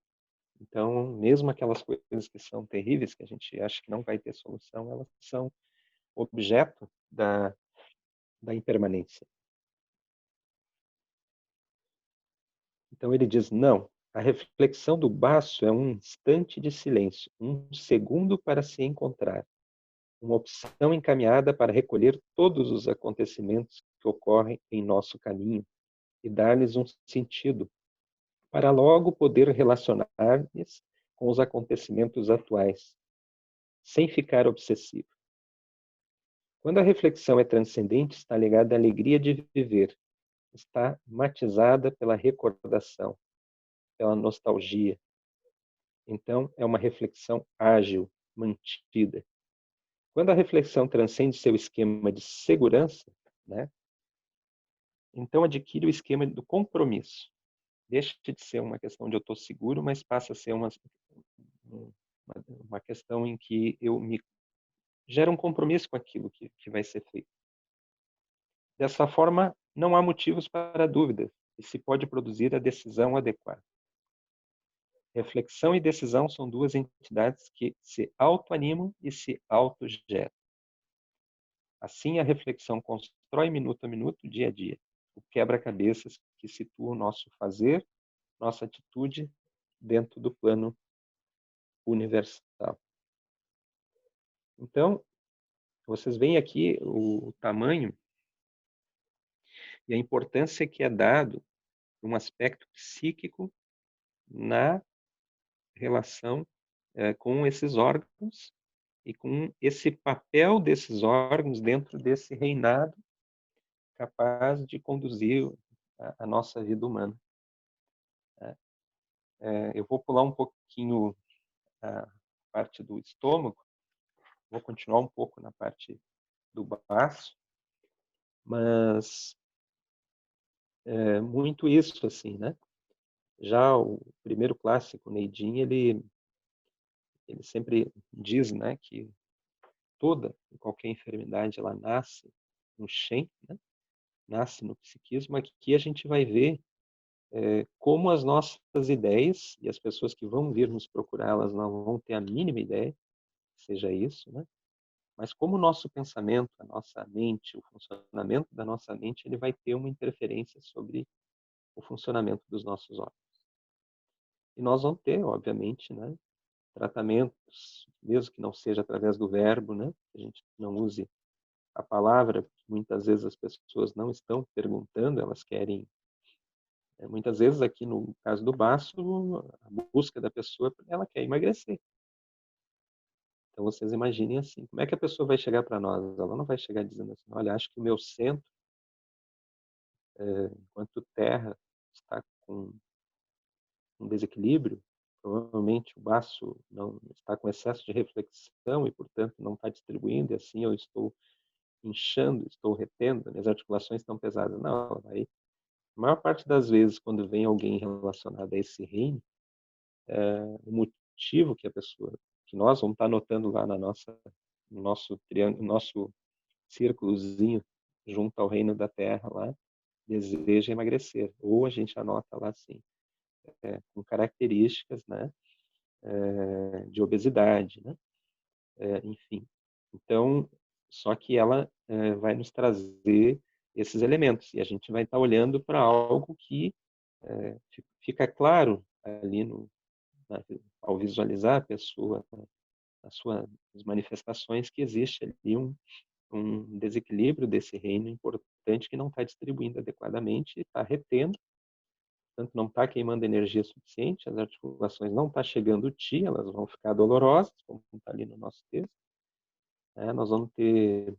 Então, mesmo aquelas coisas que são terríveis, que a gente acha que não vai ter solução, elas são objeto da impermanência. Então ele diz, não, a reflexão do baço é um instante de silêncio, um segundo para se encontrar, uma opção encaminhada para recolher todos os acontecimentos que ocorrem em nosso caminho e dar-lhes um sentido, para logo poder relacionar-lhes com os acontecimentos atuais, sem ficar obsessivo. Quando a reflexão é transcendente, está ligada à alegria de viver, está matizada pela recordação, pela nostalgia. Então, é uma reflexão ágil, mantida. Quando a reflexão transcende seu esquema de segurança, né, então adquire o esquema do compromisso. Deixa de ser uma questão de eu estou seguro, mas passa a ser uma questão em que eu me gera um compromisso com aquilo que vai ser feito. Dessa forma, não há motivos para dúvida e se pode produzir a decisão adequada. Reflexão e decisão são duas entidades que se autoanimam e se autogeram. Assim, a reflexão constrói minuto a minuto, dia a dia, o quebra-cabeças que situa o nosso fazer, nossa atitude dentro do plano universal. Então, vocês veem aqui o tamanho e a importância que é dado um aspecto psíquico na relação com esses órgãos e com esse papel desses órgãos dentro desse reinado capaz de conduzir a nossa vida humana. Eu vou pular um pouquinho a parte do estômago, vou continuar um pouco na parte do baço, mas muito isso, assim, né? Já o primeiro clássico, Neidin, ele sempre diz, né, que toda e qualquer enfermidade ela nasce no Shen, né? Nasce no psiquismo. Aqui a gente vai ver como as nossas ideias, e as pessoas que vão vir nos procurar, elas não vão ter a mínima ideia que seja isso, né? Mas como o nosso pensamento, a nossa mente, o funcionamento da nossa mente, ele vai ter uma interferência sobre o funcionamento dos nossos órgãos. E nós vamos ter, obviamente, né, tratamentos, mesmo que não seja através do verbo, né, que a gente não use a palavra, muitas vezes as pessoas não estão perguntando, elas querem. Muitas vezes, aqui no caso do baço, a busca da pessoa, ela quer emagrecer. Então, vocês imaginem assim, como é que a pessoa vai chegar para nós? Ela não vai chegar dizendo assim, olha, acho que o meu centro, enquanto terra, está com um desequilíbrio, provavelmente o baço não está com excesso de reflexão e, portanto, não está distribuindo, e assim eu estou inchando, estou retendo, minhas articulações estão pesadas. Não, aí, a maior parte das vezes, quando vem alguém relacionado a esse reino, o motivo que a pessoa, que nós vamos estar anotando lá no nosso triângulo, nosso círculozinho junto ao reino da Terra lá, deseja emagrecer. Ou a gente anota lá assim, com características, né, de obesidade, né, enfim. Então, só que ela vai nos trazer esses elementos e a gente vai estar olhando para algo que fica claro ali ao visualizar a pessoa, as suas manifestações, que existe ali um desequilíbrio desse reino importante que não está distribuindo adequadamente e está retendo, portanto não está queimando energia suficiente, as articulações não estão chegando o ti, elas vão ficar dolorosas, como está ali no nosso texto. Nós vamos ter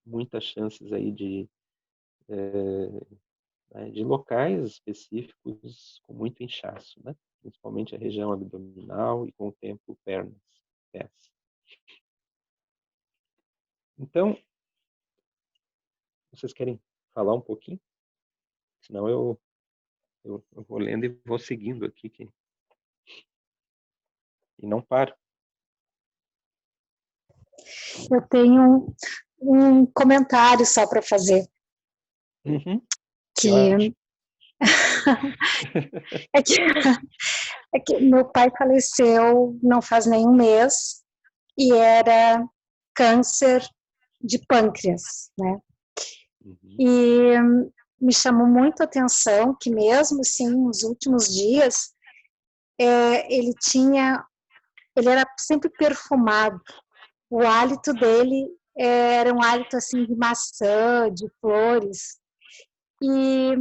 muitas chances aí de locais específicos com muito inchaço, né? Principalmente a região abdominal e, com o tempo, pernas, pés. Então, vocês querem falar um pouquinho? Senão eu vou lendo e vou seguindo aqui. E não paro. Eu tenho um comentário só para fazer. Uhum. Que é que meu pai faleceu não faz nenhum mês e era câncer de pâncreas, né? Uhum. E me chamou muito a atenção que mesmo assim, nos últimos dias, ele era sempre perfumado. O hálito dele era um hálito assim de maçã, de flores. E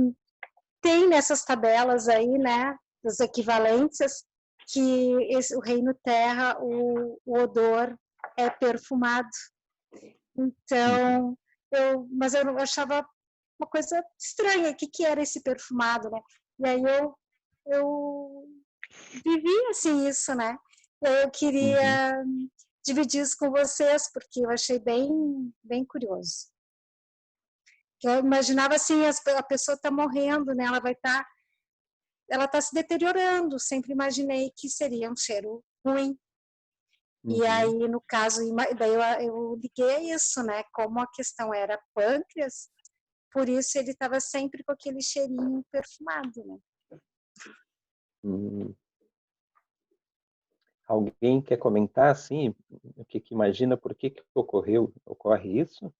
tem nessas tabelas aí, né, das equivalências, que o reino terra, o odor é perfumado. Então, mas eu achava uma coisa estranha, o que era esse perfumado, né? E aí eu vivi assim isso, né? E aí eu queria dividir isso com vocês, porque eu achei bem curioso. Eu imaginava assim, a pessoa está morrendo, né? Ela está se deteriorando. Sempre imaginei que seria um cheiro ruim. E aí, no caso, daí eu liguei isso, né? Como a questão era pâncreas, por isso ele estava sempre com aquele cheirinho perfumado, né? Alguém quer comentar, assim, o que imagina, por que ocorre isso?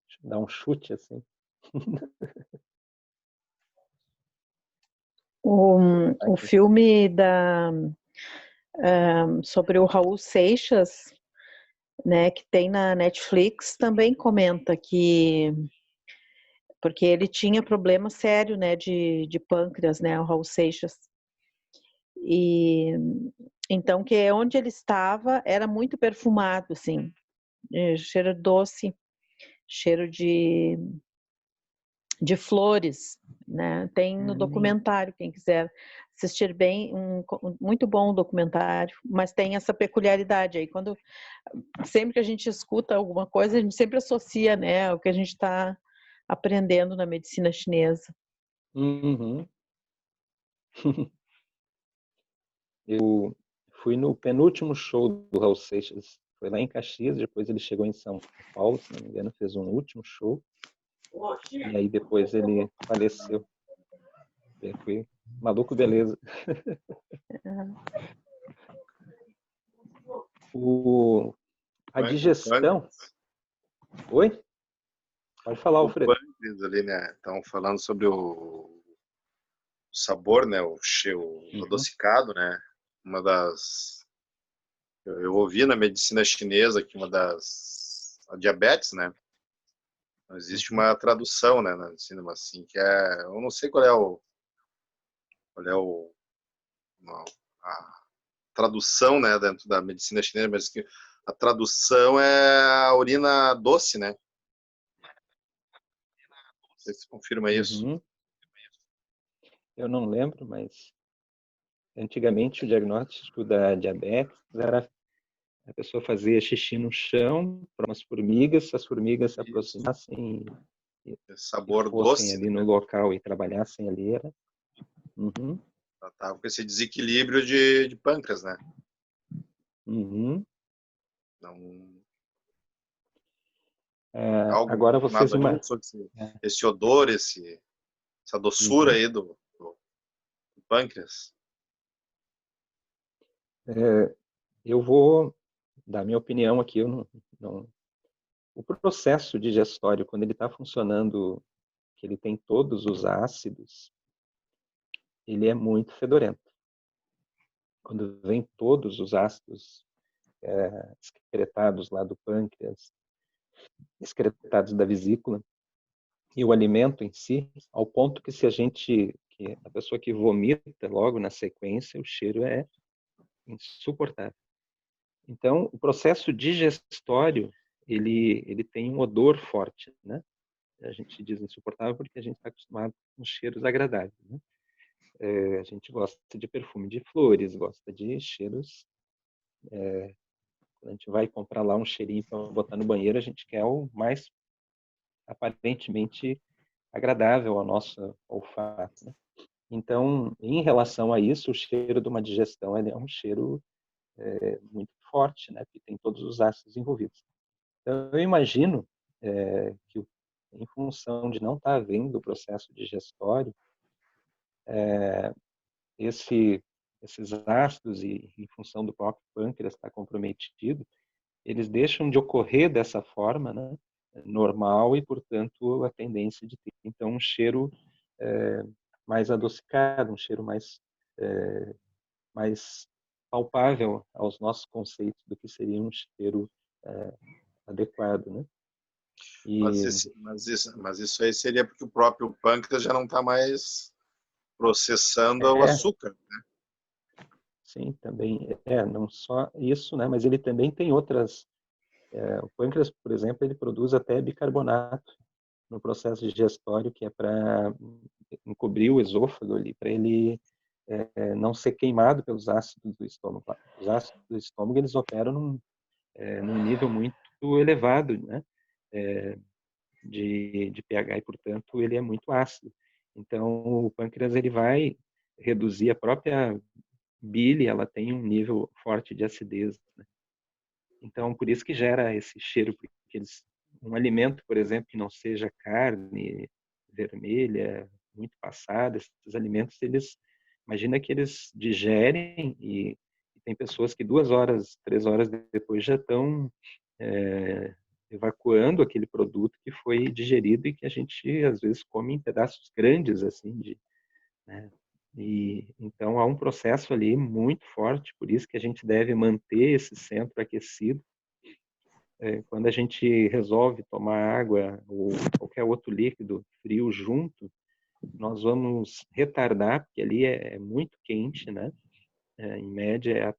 Deixa eu dar um chute, assim. O filme sobre o Raul Seixas, né, que tem na Netflix, também comenta que porque ele tinha problema sério, né, de pâncreas, né, o Raul Seixas. E então que onde ele estava era muito perfumado, assim, cheiro doce, cheiro de flores, né? Tem no documentário, quem quiser assistir bem, muito bom documentário, mas tem essa peculiaridade aí, sempre que a gente escuta alguma coisa, a gente sempre associa, né, o que a gente está aprendendo na medicina chinesa. Eu fui no penúltimo show do Raul Seixas, foi lá em Caxias, depois ele chegou em São Paulo, se não me engano, fez um último show, e aí depois ele faleceu. Foi maluco, beleza. A digestão... Oi? Pode falar, O Alfredo. pâncreas ali, né? Estão falando sobre o sabor, né? O adocicado, né? Uma das... Eu ouvi na medicina chinesa que a diabetes, né? Existe uma tradução, né, na medicina, assim, que é... Eu não sei a tradução, né, dentro da medicina chinesa, mas que a tradução é a urina doce, né? Não sei se você confirma isso. Eu não lembro, mas antigamente o diagnóstico da diabetes era a pessoa fazia xixi no chão para umas formigas, se as formigas se aproximassem e Sabor fossem doce, ali né? no local e trabalhassem ali, era... Ela tava com esse desequilíbrio de pâncreas, né? Não, algo Agora vocês relacionado ali sobre esse odor, essa doçura aí do pâncreas. Eu vou dar minha opinião aqui. O processo digestório, quando ele está funcionando, que ele tem todos os ácidos, ele é muito fedorento. Quando vem todos os ácidos excretados lá do pâncreas, excretados da vesícula, e o alimento em si, ao ponto que que a pessoa que vomita logo na sequência, o cheiro é insuportável. Então, o processo digestório, ele tem um odor forte, né? A gente diz insuportável porque a gente está acostumado com cheiros agradáveis, né? A gente gosta de perfume de flores, gosta de cheiros... Quando a gente vai comprar lá um cheirinho para botar no banheiro, a gente quer o mais aparentemente agradável ao nosso olfato, né? Então, em relação a isso, o cheiro de uma digestão ele é um cheiro muito forte, né? Que tem todos os ácidos envolvidos. Então, eu imagino que, em função de não estar havendo o processo digestório, esses ácidos, e em função do próprio pâncreas estar comprometido, eles deixam de ocorrer dessa forma, né? Normal, e, portanto, a tendência de ter, então, um cheiro mais adocicado, um cheiro mais palpável aos nossos conceitos do que seria um cheiro adequado, né? Mas isso aí seria porque o próprio pâncreas já não está mais processando o açúcar, né? Sim, também. Não só isso, né? Mas ele também tem outras... o pâncreas, por exemplo, ele produz até bicarbonato no processo digestório, que é para encobrir o esôfago ali, para ele não ser queimado pelos ácidos do estômago. Os ácidos do estômago, eles operam num nível muito elevado, né? De pH, e, portanto, ele é muito ácido. Então, o pâncreas ele vai reduzir a própria bile, ela tem um nível forte de acidez, né? Então, por isso que gera esse cheiro, porque um alimento, por exemplo, que não seja carne vermelha, muito passada, esses alimentos, imagina que eles digerem, e tem pessoas que 2 horas, 3 horas depois já estão evacuando aquele produto que foi digerido e que a gente, às vezes, come em pedaços grandes, assim, né? E então há um processo ali muito forte, por isso que a gente deve manter esse centro aquecido. Quando a gente resolve tomar água ou qualquer outro líquido frio junto, nós vamos retardar, porque ali é muito quente, né? Em média,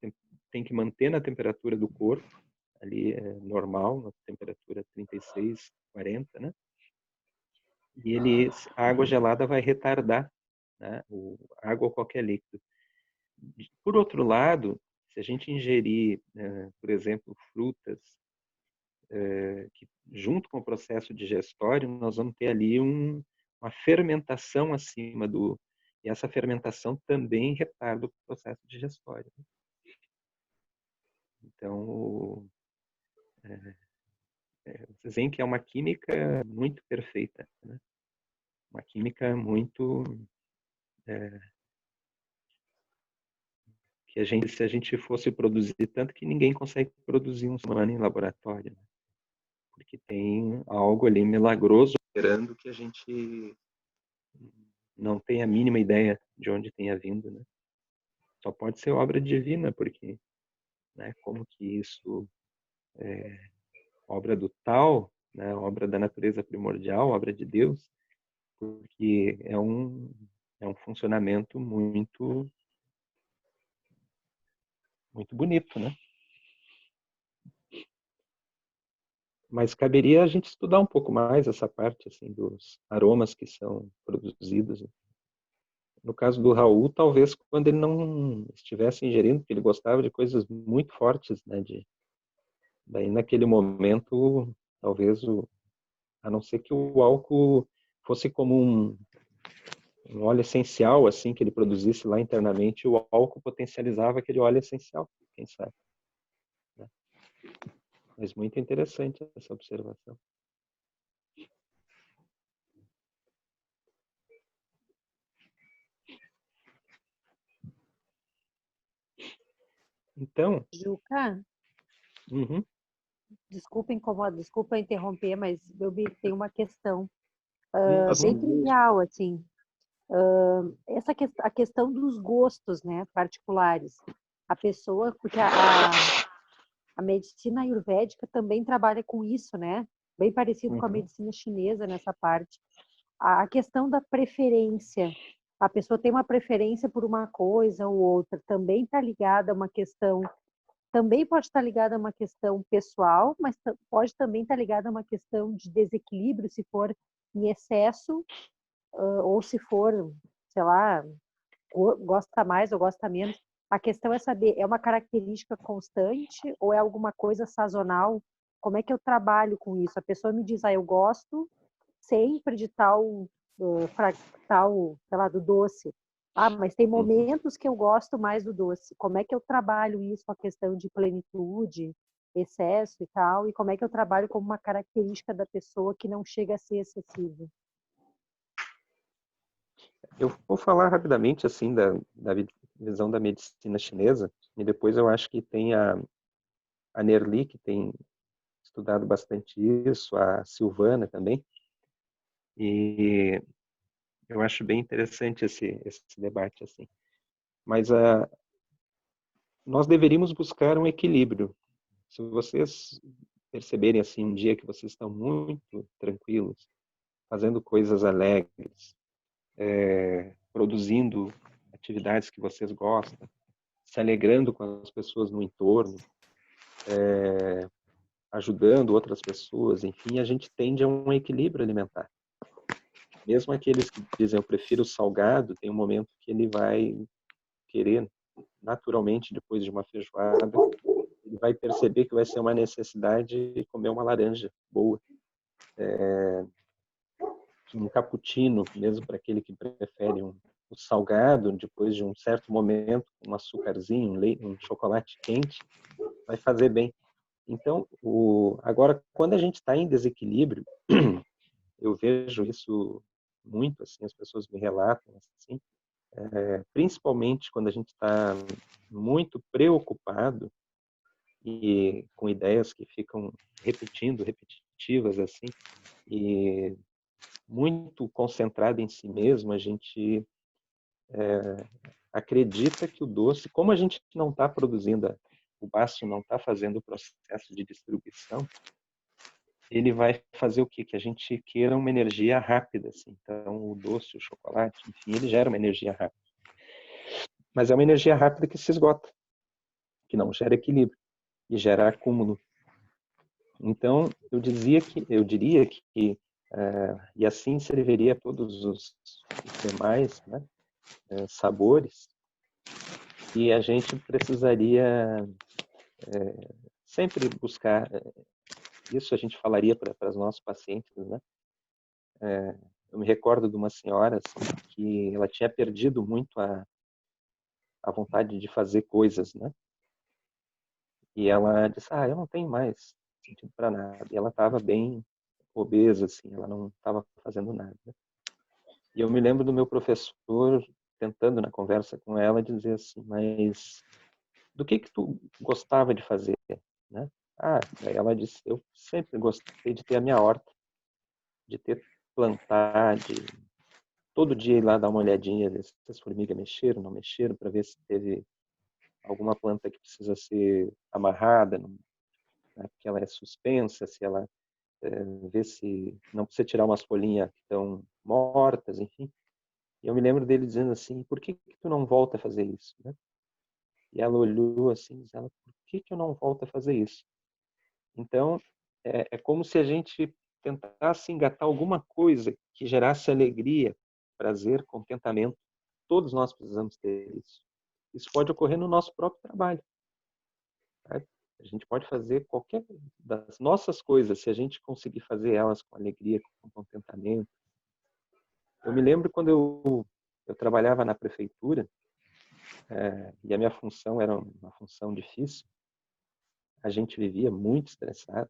tem que manter na temperatura do corpo, ali é normal, na temperatura 36, 40, né? E a água gelada vai retardar, né? Água ou qualquer líquido. Por outro lado, se a gente ingerir, por exemplo, frutas, que junto com o processo digestório, nós vamos ter ali uma fermentação acima e essa fermentação também retarda o processo digestório. Então, vocês veem que é uma química muito perfeita, né? Uma química muito que se a gente fosse produzir tanto que ninguém consegue produzir um ser humano em laboratório, né? Porque tem algo ali milagroso operando que a gente não tem a mínima ideia de onde tenha vindo, né? Só pode ser obra divina, porque, né, como que isso é obra do tal, né, obra da natureza primordial, obra de Deus, porque é um funcionamento muito bonito, né? Mas caberia a gente estudar um pouco mais essa parte assim dos aromas que são produzidos. No caso do Raul, talvez quando ele não estivesse ingerindo, porque ele gostava de coisas muito fortes, né? Daí naquele momento, talvez a não ser que o álcool fosse como um óleo essencial, assim, que ele produzisse lá internamente, o álcool potencializava aquele óleo essencial, quem sabe, né? Mas muito interessante essa observação. Então, Juca, uhum, desculpa interromper, mas eu tenho uma questão bem uhum, trivial, assim. A questão dos gostos, né, particulares. A pessoa, porque a medicina ayurvédica também trabalha com isso, né? Bem parecido com a uhum. medicina chinesa nessa parte. A questão da preferência. A pessoa tem uma preferência por uma coisa ou outra, também está ligada a uma questão, também pode estar ligada a uma questão pessoal, mas pode também estar ligada a uma questão de desequilíbrio, se for em excesso, ou se for, sei lá, gosta mais ou gosta menos. A questão é saber, é uma característica constante ou é alguma coisa sazonal? Como é que eu trabalho com isso? A pessoa me diz, eu gosto sempre de tal, sei lá, do doce. Mas tem momentos que eu gosto mais do doce. Como é que eu trabalho isso, a questão de plenitude, excesso e tal? E como é que eu trabalho como uma característica da pessoa que não chega a ser excessivo? Eu vou falar rapidamente assim da visão da medicina chinesa e depois eu acho que tem a Nerli, que tem estudado bastante isso, a Silvana também, e eu acho bem interessante esse debate assim. Mas nós deveríamos buscar um equilíbrio. Se vocês perceberem assim um dia que vocês estão muito tranquilos, fazendo coisas alegres, produzindo atividades que vocês gostam, se alegrando com as pessoas no entorno, ajudando outras pessoas, enfim, a gente tende a um equilíbrio alimentar. Mesmo aqueles que dizem eu prefiro o salgado, tem um momento que ele vai querer, naturalmente, depois de uma feijoada, ele vai perceber que vai ser uma necessidade de comer uma laranja boa. Um cappuccino, mesmo para aquele que prefere um salgado, depois de um certo momento, um açúcarzinho, um chocolate quente, vai fazer bem. Então, agora, quando a gente está em desequilíbrio, eu vejo isso muito, assim, as pessoas me relatam, assim, principalmente quando a gente está muito preocupado e com ideias que ficam repetitivas, assim, e muito concentrado em si mesmo, a gente acredita que o doce, como a gente não está produzindo, o baço não está fazendo o processo de distribuição, ele vai fazer o quê? Que a gente queira uma energia rápida, assim. Então, o doce, o chocolate, enfim, ele gera uma energia rápida. Mas é uma energia rápida que se esgota, que não gera equilíbrio e gera acúmulo. Então, eu diria que e assim serviria a todos os demais, né, sabores, e a gente precisaria sempre buscar, isso a gente falaria para os nossos pacientes, né? Eu me recordo de uma senhora assim, que ela tinha perdido muito a vontade de fazer coisas, né? E ela disse, eu não tenho mais sentido para nada. E ela estava bem obesa, assim, ela não estava fazendo nada. E eu me lembro do meu professor tentando, na conversa com ela, dizer assim, mas do que tu gostava de fazer, né? Daí ela disse, eu sempre gostei de ter a minha horta, de ter plantar, de todo dia ir lá dar uma olhadinha, ver se as formigas mexeram, não mexeram, para ver se teve alguma planta que precisa ser amarrada, né, que ela é suspensa, se ela ver se não precisa tirar umas folhinhas que estão mortas, enfim. E eu me lembro dele dizendo assim, por que tu não volta a fazer isso, né? E ela olhou assim, dizendo, por que eu não volto a fazer isso? Então, é como se a gente tentasse engatar alguma coisa que gerasse alegria, prazer, contentamento. Todos nós precisamos ter isso. Isso pode ocorrer no nosso próprio trabalho. Tá? A gente pode fazer qualquer das nossas coisas, se a gente conseguir fazer elas com alegria, com contentamento. Eu me lembro quando eu trabalhava na prefeitura, e a minha função era uma função difícil, a gente vivia muito estressado,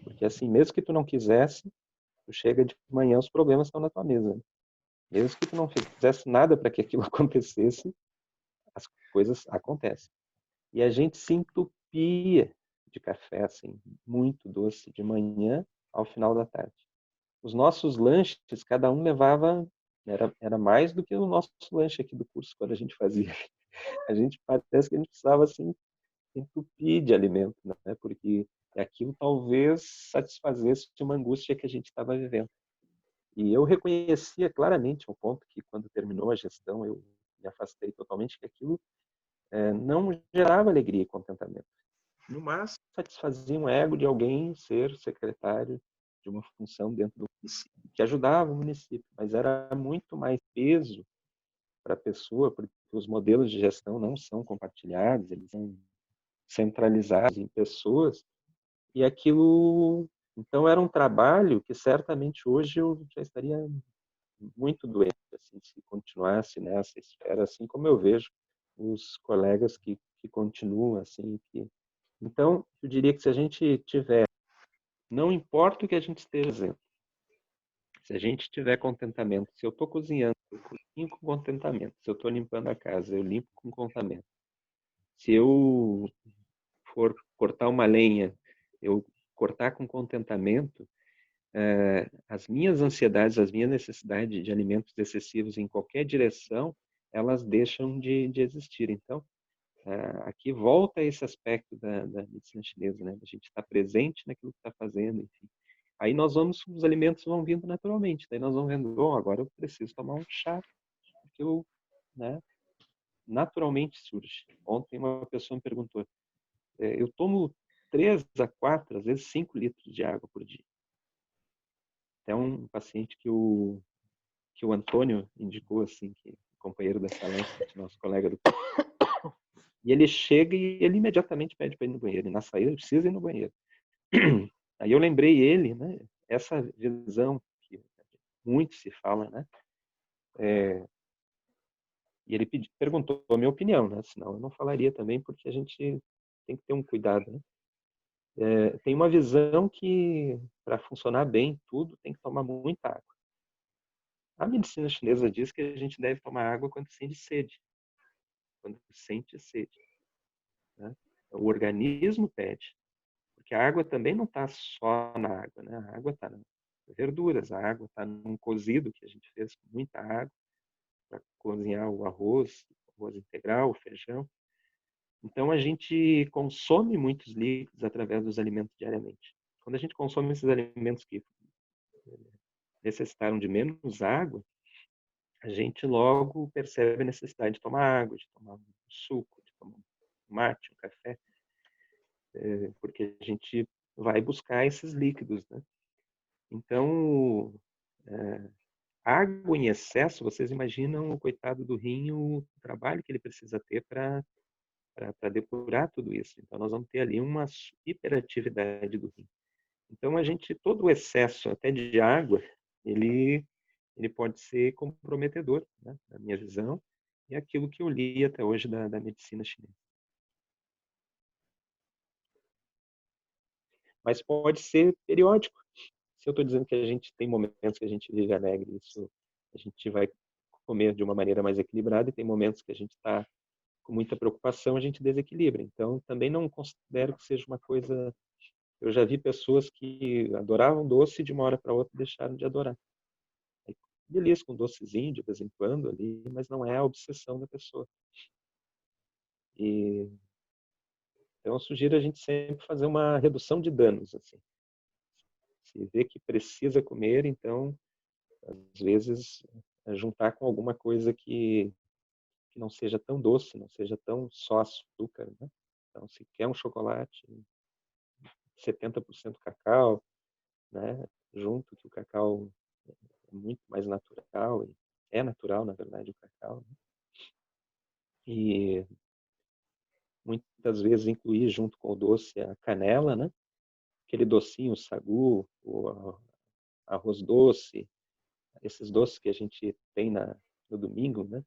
porque assim, mesmo que tu não quisesse, tu chega de manhã, os problemas estão na tua mesa. Né? Mesmo que tu não fizesse nada para que aquilo acontecesse, as coisas acontecem. E a gente se entupia de café, assim, muito doce, de manhã ao final da tarde. Os nossos lanches, cada um levava, era mais do que o nosso lanche aqui do curso, quando a gente fazia. A gente parece que a gente precisava, assim, entupir de alimento, né? Porque aquilo talvez satisfazesse uma angústia que a gente estava vivendo. E eu reconhecia claramente ao ponto que, quando terminou a gestão, eu me afastei totalmente, que aquilo não gerava alegria e contentamento. No máximo, satisfazia um ego de alguém ser secretário de uma função dentro do município, que ajudava o município, mas era muito mais peso para a pessoa, porque os modelos de gestão não são compartilhados, eles são centralizados em pessoas, e aquilo, então, era um trabalho que certamente hoje eu já estaria muito doente, assim, se continuasse nessa esfera, assim como eu vejo os colegas que continuam, assim, Então, eu diria que se a gente tiver, não importa o que a gente esteja fazendo, se a gente tiver contentamento, se eu estou cozinhando, eu cozinho com contentamento, se eu estou limpando a casa, eu limpo com contentamento, se eu for cortar uma lenha, eu cortar com contentamento, as minhas ansiedades, as minhas necessidades de alimentos excessivos em qualquer direção, elas deixam de existir. Então, aqui volta esse aspecto da medicina chinesa, né? A gente está presente naquilo que está fazendo, enfim. Aí os alimentos vão vindo naturalmente. Daí nós vamos vendo, agora eu preciso tomar um chá, porque né, naturalmente surge. Ontem uma pessoa me perguntou, eu tomo 3 a 4, às vezes 5 litros de água por dia. Até um paciente que o Antônio indicou, assim, que companheiro da Salete, nosso colega do e ele chega e ele imediatamente pede para ir no banheiro. E na saída ele precisa ir no banheiro. Aí eu lembrei ele, né? Essa visão que muito se fala, né? E ele perguntou a minha opinião, né? Senão eu não falaria também, porque a gente tem que ter um cuidado, né? Tem uma visão que, para funcionar bem tudo, tem que tomar muita água. A medicina chinesa diz que a gente deve tomar água quando sente sede. Quando sente sede. Né? O organismo pede. Porque a água também não está só na água, né? A água está nas verduras, a água está num cozido que a gente fez com muita água para cozinhar o arroz integral, o feijão. Então a gente consome muitos líquidos através dos alimentos diariamente. Quando a gente consome esses alimentos que necessitaram de menos água, a gente logo percebe a necessidade de tomar água, de tomar um suco, de tomar um mate, um café, porque a gente vai buscar esses líquidos, né? Então, água em excesso, vocês imaginam o coitado do rim, o trabalho que ele precisa ter para depurar tudo isso. Então, nós vamos ter ali uma hiperatividade do rim. Então, todo o excesso até de água, ele pode ser comprometedor, né, na minha visão, e aquilo que eu li até hoje da medicina chinesa. Mas pode ser periódico. Se eu estou dizendo que a gente tem momentos que a gente vive alegre, isso a gente vai comer de uma maneira mais equilibrada, e tem momentos que a gente está com muita preocupação, a gente desequilibra. Então, também não considero que seja uma coisa... Eu já vi pessoas que adoravam doce e de uma hora para outra deixaram de adorar. Aí, beleza, com docezinho de vez em quando ali, mas não é a obsessão da pessoa. E, então, eu sugiro a gente sempre fazer uma redução de danos, assim. Se vê que precisa comer, então, às vezes, juntar com alguma coisa que não seja tão doce, não seja tão só açúcar, né? Então, se quer um chocolate, 70% cacau, né? Junto, que o cacau é muito mais natural, é natural, na verdade, o cacau, né? E muitas vezes incluir junto com o doce a canela, né? Aquele docinho, sagu, o arroz doce, esses doces que a gente tem no domingo, né?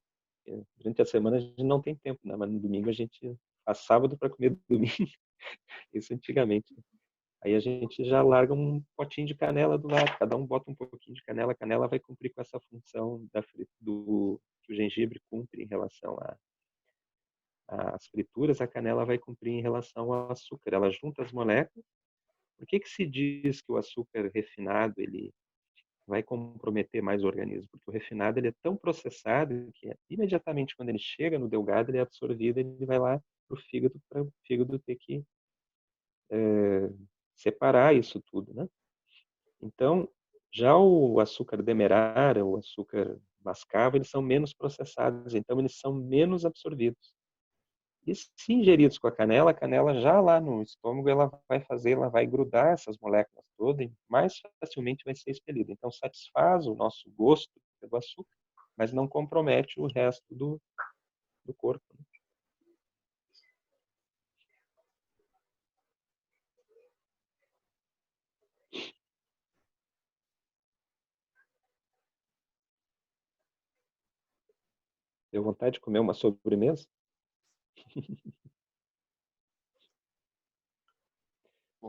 Durante a semana a gente não tem tempo, né? Mas no domingo a gente faz sábado para comer domingo. Isso antigamente. Aí a gente já larga um potinho de canela do lado, cada um bota um pouquinho de canela, a canela vai cumprir com essa função que o gengibre cumpre em relação às frituras, a canela vai cumprir em relação ao açúcar. Ela junta as moléculas. Por que se diz que o açúcar refinado ele vai comprometer mais o organismo? Porque o refinado ele é tão processado que imediatamente quando ele chega no delgado, ele é absorvido, ele vai lá para o fígado ter que separar isso tudo, né? Então, já o açúcar demerara, o açúcar mascavo, eles são menos processados, então eles são menos absorvidos. E se ingeridos com a canela já lá no estômago, ela vai grudar essas moléculas todas e mais facilmente vai ser expelida. Então, satisfaz o nosso gosto pelo açúcar, mas não compromete o resto do corpo. Deu vontade de comer uma sobremesa?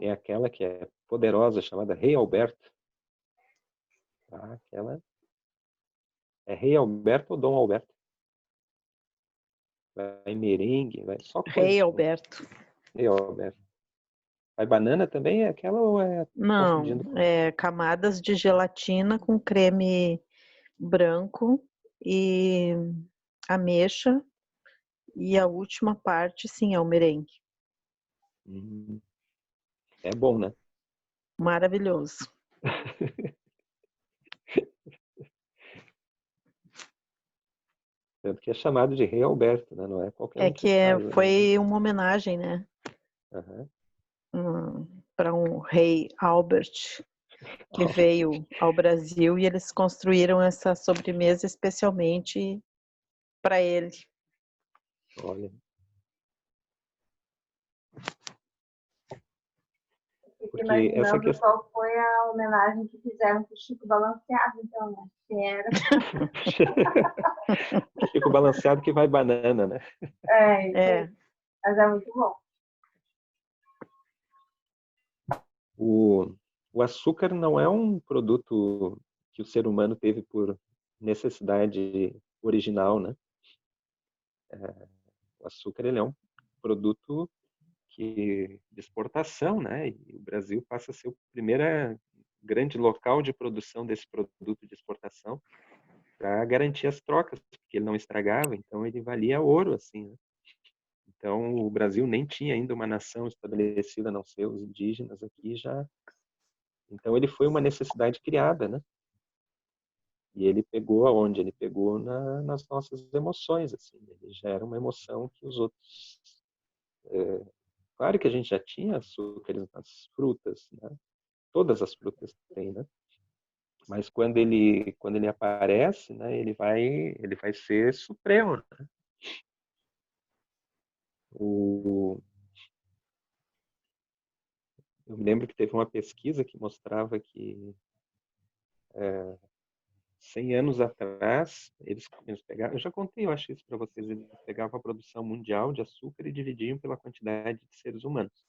É aquela que é poderosa, chamada Rei Alberto. Tá? Aquela é Rei Alberto ou Dom Alberto? Vai merengue, vai só coisa. Rei Alberto. Rei Alberto. Vai banana também? É aquela ou é Não, confundindo? é camadas de gelatina com creme branco e ameixa. E a última parte, sim, é o merengue. É bom, né? Maravilhoso. Tanto que é chamado de Rei Alberto, né? Não é qualquer um que faz. Foi uma homenagem, né? Para um rei Albert que veio ao Brasil e eles construíram essa sobremesa especialmente para ele. Olha. Fico imaginando questão... qual foi a homenagem que fizeram para o Chico Balanceado, então, né? Que era. Chico Balanceado que vai banana, né? Mas é muito bom. O açúcar não é um produto que o ser humano teve por necessidade original, né? O açúcar ele é um produto de exportação, né? E o Brasil passa a ser o primeiro grande local de produção desse produto de exportação para garantir as trocas, porque ele não estragava, então ele valia ouro, assim, né? Então o Brasil nem tinha ainda uma nação estabelecida, a não ser os indígenas aqui já. Então ele foi uma necessidade criada, né? E ele pegou aonde? Ele pegou nas nossas emoções, assim. Ele já era uma emoção que os outros... Claro que a gente já tinha açúcares nas frutas, né? Todas as frutas têm, né? Mas quando ele aparece, né? Ele vai ser supremo, né? Eu me lembro que teve uma pesquisa que mostrava que 100 anos atrás, eles pegaram, eu já contei, eu acho isso para vocês, eles pegavam a produção mundial de açúcar e dividiam pela quantidade de seres humanos.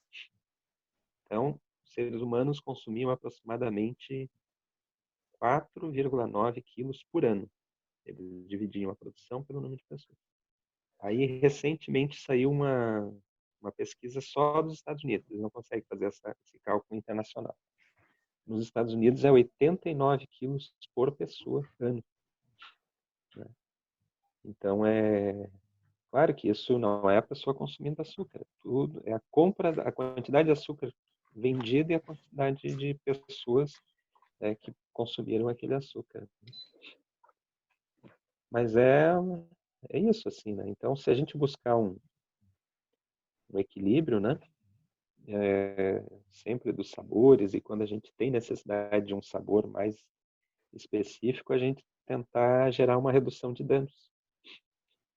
Então, os seres humanos consumiam aproximadamente 4,9 quilos por ano. Eles dividiam a produção pelo número de pessoas. Aí, recentemente, saiu uma pesquisa só dos Estados Unidos. Eles não conseguem fazer esse cálculo internacional. Nos Estados Unidos é 89 quilos por pessoa ano. Né? Então, claro que isso não é a pessoa consumindo açúcar. Tudo é a compra, a quantidade de açúcar vendida e a quantidade de pessoas que consumiram aquele açúcar. Mas é isso, assim, né? Então, se a gente buscar um equilíbrio, né? Sempre dos sabores, e quando a gente tem necessidade de um sabor mais específico, a gente tentar gerar uma redução de danos.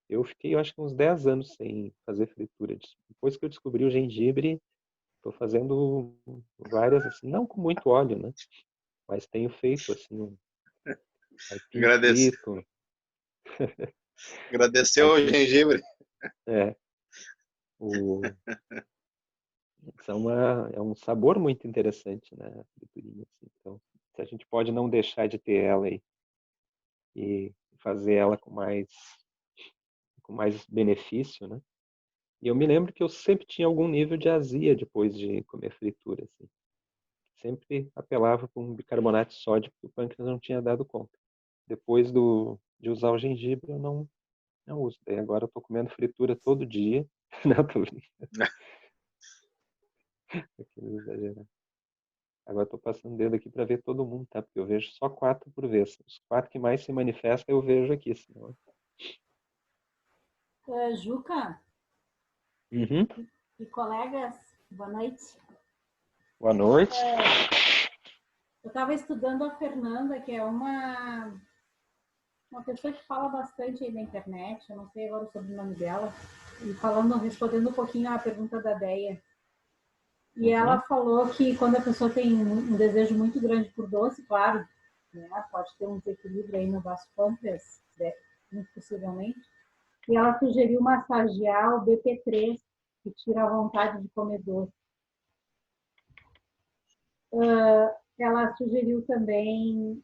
Eu fiquei, eu acho que uns 10 anos sem fazer fritura. Depois que eu descobri o gengibre, estou fazendo várias, assim, não com muito óleo, né? Mas tenho feito, assim, um aipim frito. Agradeceu o gengibre. É um sabor muito interessante, né? A friturinha, assim. Então, se a gente pode não deixar de ter ela aí e fazer ela com mais benefício, né? E eu me lembro que eu sempre tinha algum nível de azia depois de comer fritura, assim. Sempre apelava para um bicarbonato de sódio, porque o pâncreas não tinha dado conta. Depois de usar o gengibre, eu não uso. Daí agora eu estou comendo fritura todo dia. Não, tô brincando. Aquele exagerado. Agora estou passando o dedo aqui para ver todo mundo, tá? Porque eu vejo só 4 por vez. Os 4 que mais se manifestam eu vejo aqui. Senão... Juca Uhum. e colegas, boa noite. Boa noite. Eu estava estudando a Fernanda, que é uma pessoa que fala bastante aí na internet, eu não sei agora o sobrenome dela, e respondendo um pouquinho à pergunta da Deia. E ela falou que quando a pessoa tem um desejo muito grande por doce, claro, né, pode ter um desequilíbrio aí no vaso pâncreas, muito possivelmente, e ela sugeriu massagear o BP3, que tira a vontade de comer doce. Ela sugeriu também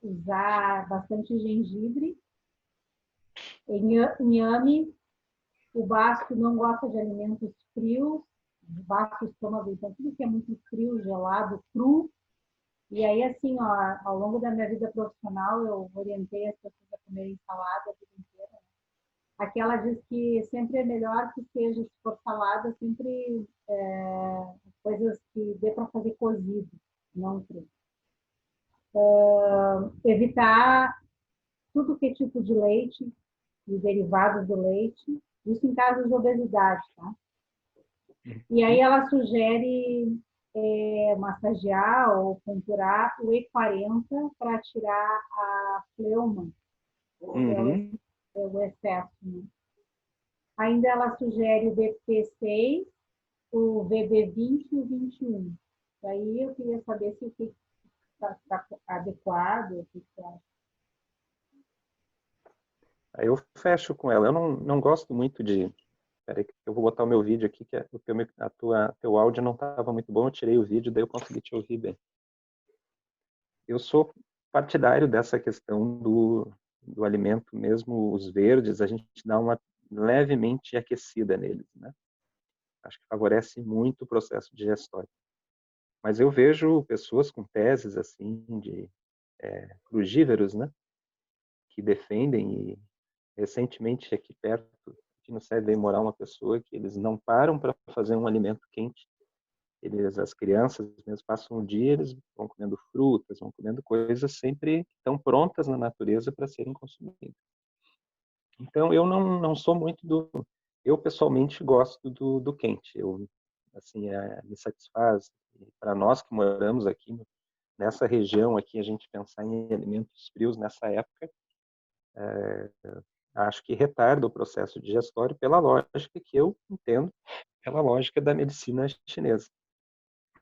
usar bastante gengibre, inhame. O Basco não gosta de alimentos frios, o Basco estômago, então tudo que é muito frio, gelado, cru. E aí, assim, ó, ao longo da minha vida profissional, eu orientei as pessoas a comerem salada a vida inteira. Aqui ela diz que sempre é melhor que seja, se for salada, sempre coisas que dê para fazer cozido, não cru. Evitar tudo que é tipo de leite e derivados do leite, isso em casos de obesidade, tá? E aí ela sugere massagear ou ponturar o E40 para tirar a fleuma, o excesso, né? Ainda ela sugere o BP6, o VB20 e o 21. Aí eu queria saber se o que está adequado, o que você acha. Aí eu fecho com ela. Eu não gosto muito de... Peraí, que eu vou botar o meu vídeo aqui, que teu áudio não estava muito bom. Eu tirei o vídeo, daí eu consegui te ouvir bem. Eu sou partidário dessa questão do alimento, mesmo os verdes, a gente dá uma levemente aquecida neles, né? Acho que favorece muito o processo digestório. Mas eu vejo pessoas com teses assim de frugívoros, né? Que defendem, e recentemente aqui perto, aqui no SED veio morar uma pessoa que eles não param para fazer um alimento quente. As crianças mesmo passam um dia, eles vão comendo frutas, vão comendo coisas sempre que estão prontas na natureza para serem consumidas. Então eu não sou muito eu pessoalmente gosto do quente. Eu assim me satisfaz. Para nós que moramos aqui nessa região aqui, a gente pensar em alimentos frios nessa época, acho que retarda o processo digestório pela lógica que eu entendo, pela lógica da medicina chinesa,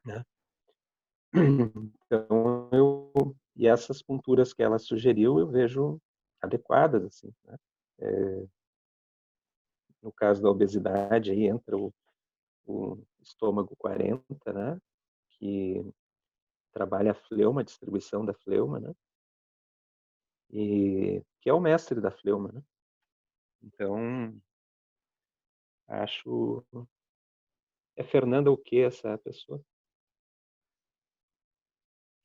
né? Então e essas punturas que ela sugeriu eu vejo adequadas, assim, né? No caso da obesidade aí entra o estômago 40, né? Que trabalha a fleuma, a distribuição da fleuma, né? E que é o mestre da fleuma, né? Então, acho... É Fernanda o que essa pessoa?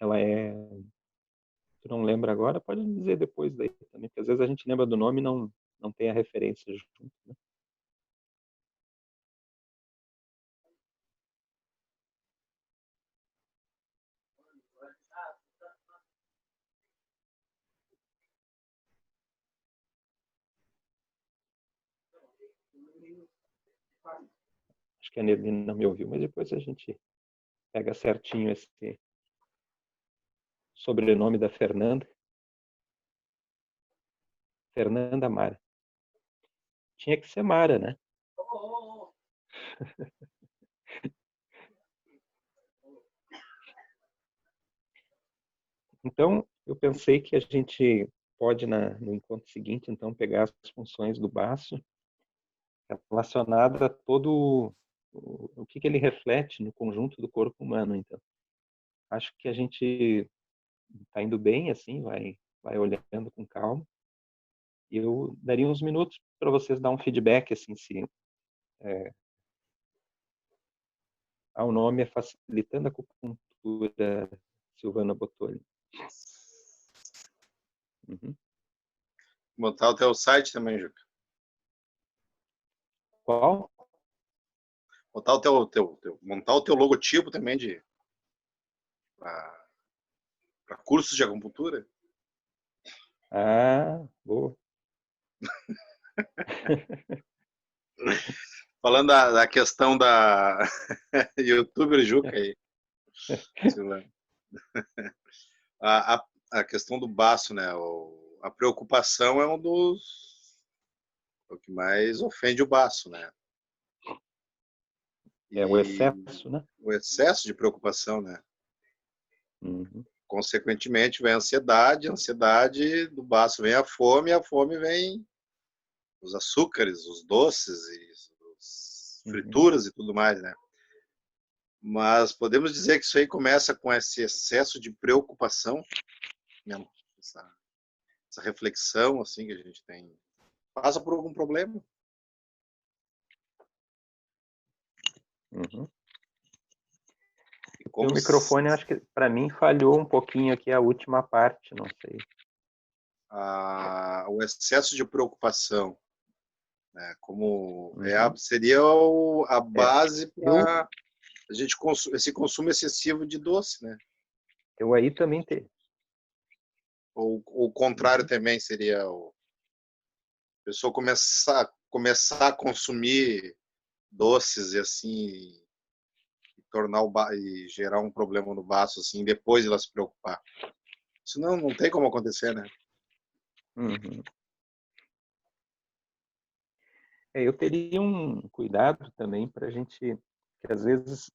Ela é... Tu não lembra agora? Pode dizer depois daí também, porque às vezes a gente lembra do nome e não tem a referência junto, né? Acho que a Nerlina não me ouviu, mas depois a gente pega certinho esse sobrenome da Fernanda. Fernanda Mara. Tinha que ser Mara, né? Então, eu pensei que a gente pode, no encontro seguinte, então, pegar as funções do baço relacionada a todo o que ele reflete no conjunto do corpo humano. Então, acho que a gente está indo bem, assim, vai olhando com calma. E eu daria uns minutos para vocês dar um feedback, assim, se o nome é Facilitando a Acupuntura, Silvana Bottoli. Uhum. Botar o teu site também, Juca. Qual? Botar montar o teu logotipo também para cursos de acupuntura. Ah, boa. Falando da questão da youtuber Juca aí. A questão do baço, né? A preocupação é o que mais ofende o baço, né? É o excesso, né? O excesso de preocupação, né? Uhum. Consequentemente, vem a ansiedade do baço vem a fome vem os açúcares, os doces, e as frituras e tudo mais, né? Mas podemos dizer que isso aí começa com esse excesso de preocupação, né? Essa reflexão assim que a gente tem. Passa por algum problema? Uhum. O microfone, acho que para mim falhou um pouquinho aqui a última parte, não sei. O excesso de preocupação, né? Como Uhum. seria a base para a gente esse consumo excessivo de doce, né? Eu aí também tenho. Ou o contrário também seria a pessoa começar a consumir doces e assim tornar e gerar um problema no baço assim depois ela se preocupar. Isso não tem como acontecer, né? Uhum. Eu teria um cuidado também para a gente, que às vezes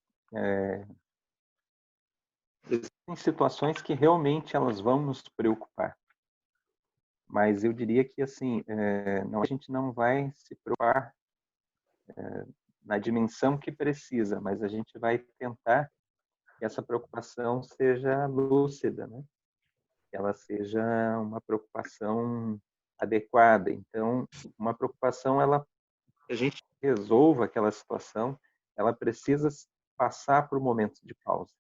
existem situações que realmente elas vão nos preocupar. Mas eu diria que assim, a gente não vai se preocupar na dimensão que precisa, mas a gente vai tentar que essa preocupação seja lúcida, né? Que ela seja uma preocupação adequada. Então, uma preocupação, que a gente resolva aquela situação, ela precisa passar por momentos de pausa,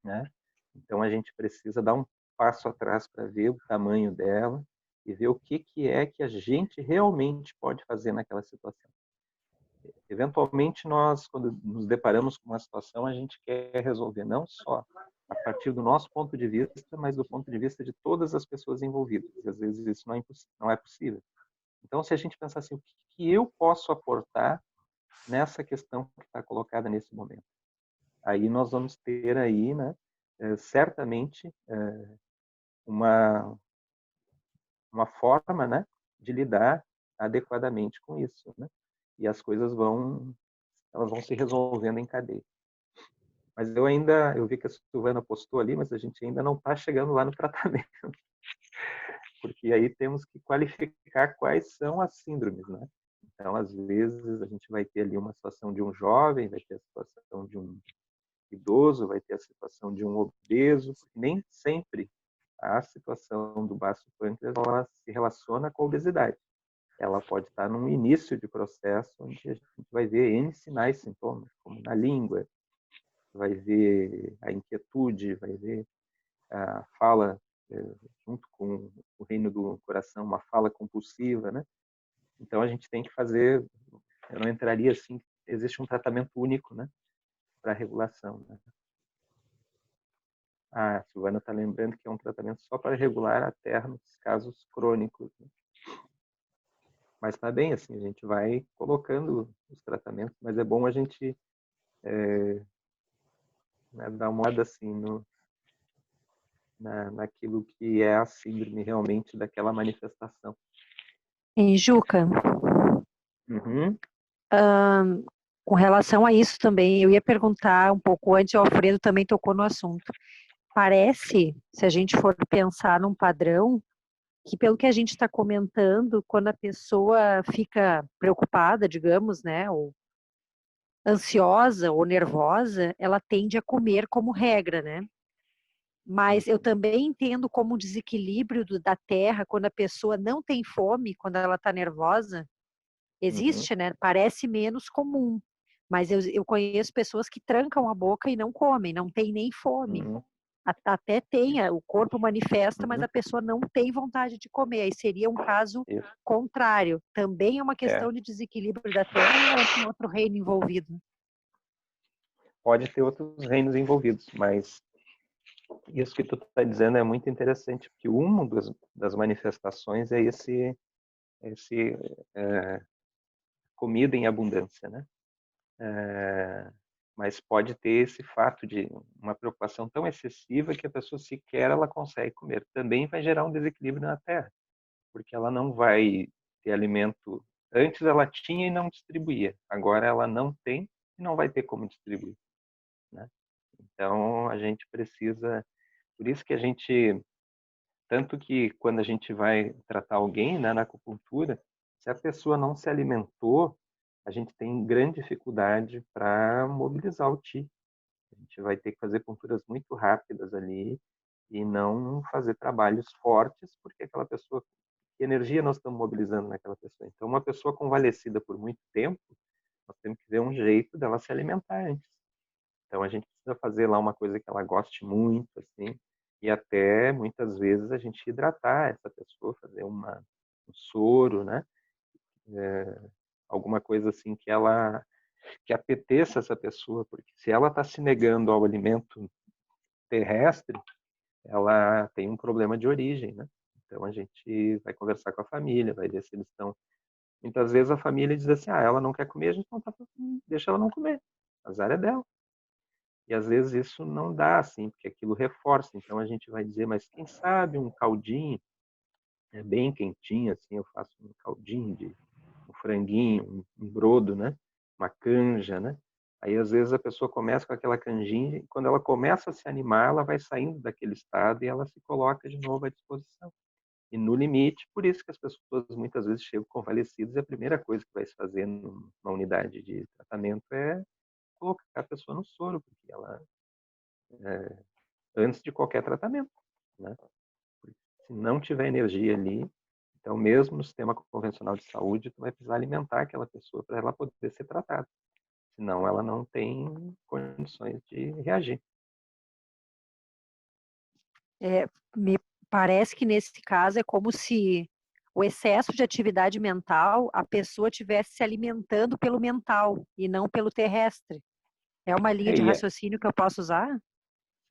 né? Então, a gente precisa dar um passo atrás para ver o tamanho dela e ver o que é que a gente realmente pode fazer naquela situação. Eventualmente, nós, quando nos deparamos com uma situação, a gente quer resolver não só a partir do nosso ponto de vista, mas do ponto de vista de todas as pessoas envolvidas. E às vezes isso não é possível. Então, se a gente pensar assim, o que eu posso aportar nessa questão que está colocada nesse momento? Aí nós vamos ter aí, né, certamente, uma forma, né, de lidar adequadamente com isso, né? E as coisas elas vão se resolvendo em cadeia. Mas eu vi que a Silvana postou ali, mas a gente ainda não está chegando lá no tratamento. Porque aí temos que qualificar quais são as síndromes, né? Então, às vezes, a gente vai ter ali uma situação de um jovem, vai ter a situação de um idoso, vai ter a situação de um obeso, porque nem sempre a situação do baço pâncreas ela se relaciona com a obesidade. ela pode estar num início de processo onde a gente vai ver N sinais, sintomas, como na língua, vai ver a inquietude, vai ver a fala, junto com o reino do coração, uma fala compulsiva, né? Então a gente tem que fazer, eu não entraria assim, existe um tratamento único, né, para regulação, né? A Silvana está lembrando que é um tratamento só para regular a terra nos casos crônicos, né? Mas está bem, assim, a gente vai colocando os tratamentos, mas é bom a gente né, dar uma olhada assim naquilo que é a síndrome realmente daquela manifestação. E Juca, Uhum. com relação a isso também, eu ia perguntar um pouco antes, o Alfredo também tocou no assunto. Parece, se a gente for pensar num padrão, que pelo que a gente está comentando, quando a pessoa fica preocupada, digamos, né, ou ansiosa ou nervosa, ela tende a comer como regra, né? Mas eu também entendo como um desequilíbrio da terra, quando a pessoa não tem fome, quando ela está nervosa, existe, né? Parece menos comum. Mas eu conheço pessoas que trancam a boca e não comem, não tem nem fome. Até tem, o corpo manifesta, mas a pessoa não tem vontade de comer. Aí seria um caso contrário. Também é uma questão de desequilíbrio da terra ou tem outro reino envolvido? Pode ter outros reinos envolvidos, mas isso que tu está dizendo é muito interessante, porque uma das manifestações é esse comida em abundância, né? Mas pode ter esse fato de uma preocupação tão excessiva que a pessoa sequer ela consegue comer. Também vai gerar um desequilíbrio na terra, porque ela não vai ter alimento. Antes ela tinha e não distribuía, agora ela não tem e não vai ter como distribuir, né? Então a gente precisa, por isso que a gente, tanto que quando a gente vai tratar alguém, né, na acupuntura, se a pessoa não se alimentou, a gente tem grande dificuldade para mobilizar o Qi. A gente vai ter que fazer ponturas muito rápidas ali e não fazer trabalhos fortes, porque aquela pessoa, que energia nós estamos mobilizando naquela pessoa? Então, uma pessoa convalescida por muito tempo, nós temos que ver um jeito dela se alimentar antes. Então, a gente precisa fazer lá uma coisa que ela goste muito, assim, e até, muitas vezes, a gente hidratar essa pessoa, fazer um soro, né? Alguma coisa assim que apeteça essa pessoa, porque se ela está se negando ao alimento terrestre, ela tem um problema de origem, né? Então a gente vai conversar com a família, vai ver se eles estão. Muitas vezes a família diz assim: ela não quer comer, a gente não tá, deixa ela não comer, azar é dela. E às vezes isso não dá assim, porque aquilo reforça. Então a gente vai dizer: mas quem sabe um caldinho, é bem quentinho assim, eu faço um caldinho de um franguinho, um brodo, né? Uma canja, né? Aí, às vezes, a pessoa começa com aquela canjinha e quando ela começa a se animar, ela vai saindo daquele estado e ela se coloca de novo à disposição. E no limite, por isso que as pessoas muitas vezes chegam convalescidas e a primeira coisa que vai se fazer numa unidade de tratamento é colocar a pessoa no soro, porque ela, antes de qualquer tratamento, né? Se não tiver energia ali, então mesmo no sistema convencional de saúde, tu vai precisar alimentar aquela pessoa para ela poder ser tratada. Senão ela não tem condições de reagir. Me parece que nesse caso é como se o excesso de atividade mental, a pessoa estivesse se alimentando pelo mental e não pelo terrestre. É uma linha de raciocínio que eu posso usar?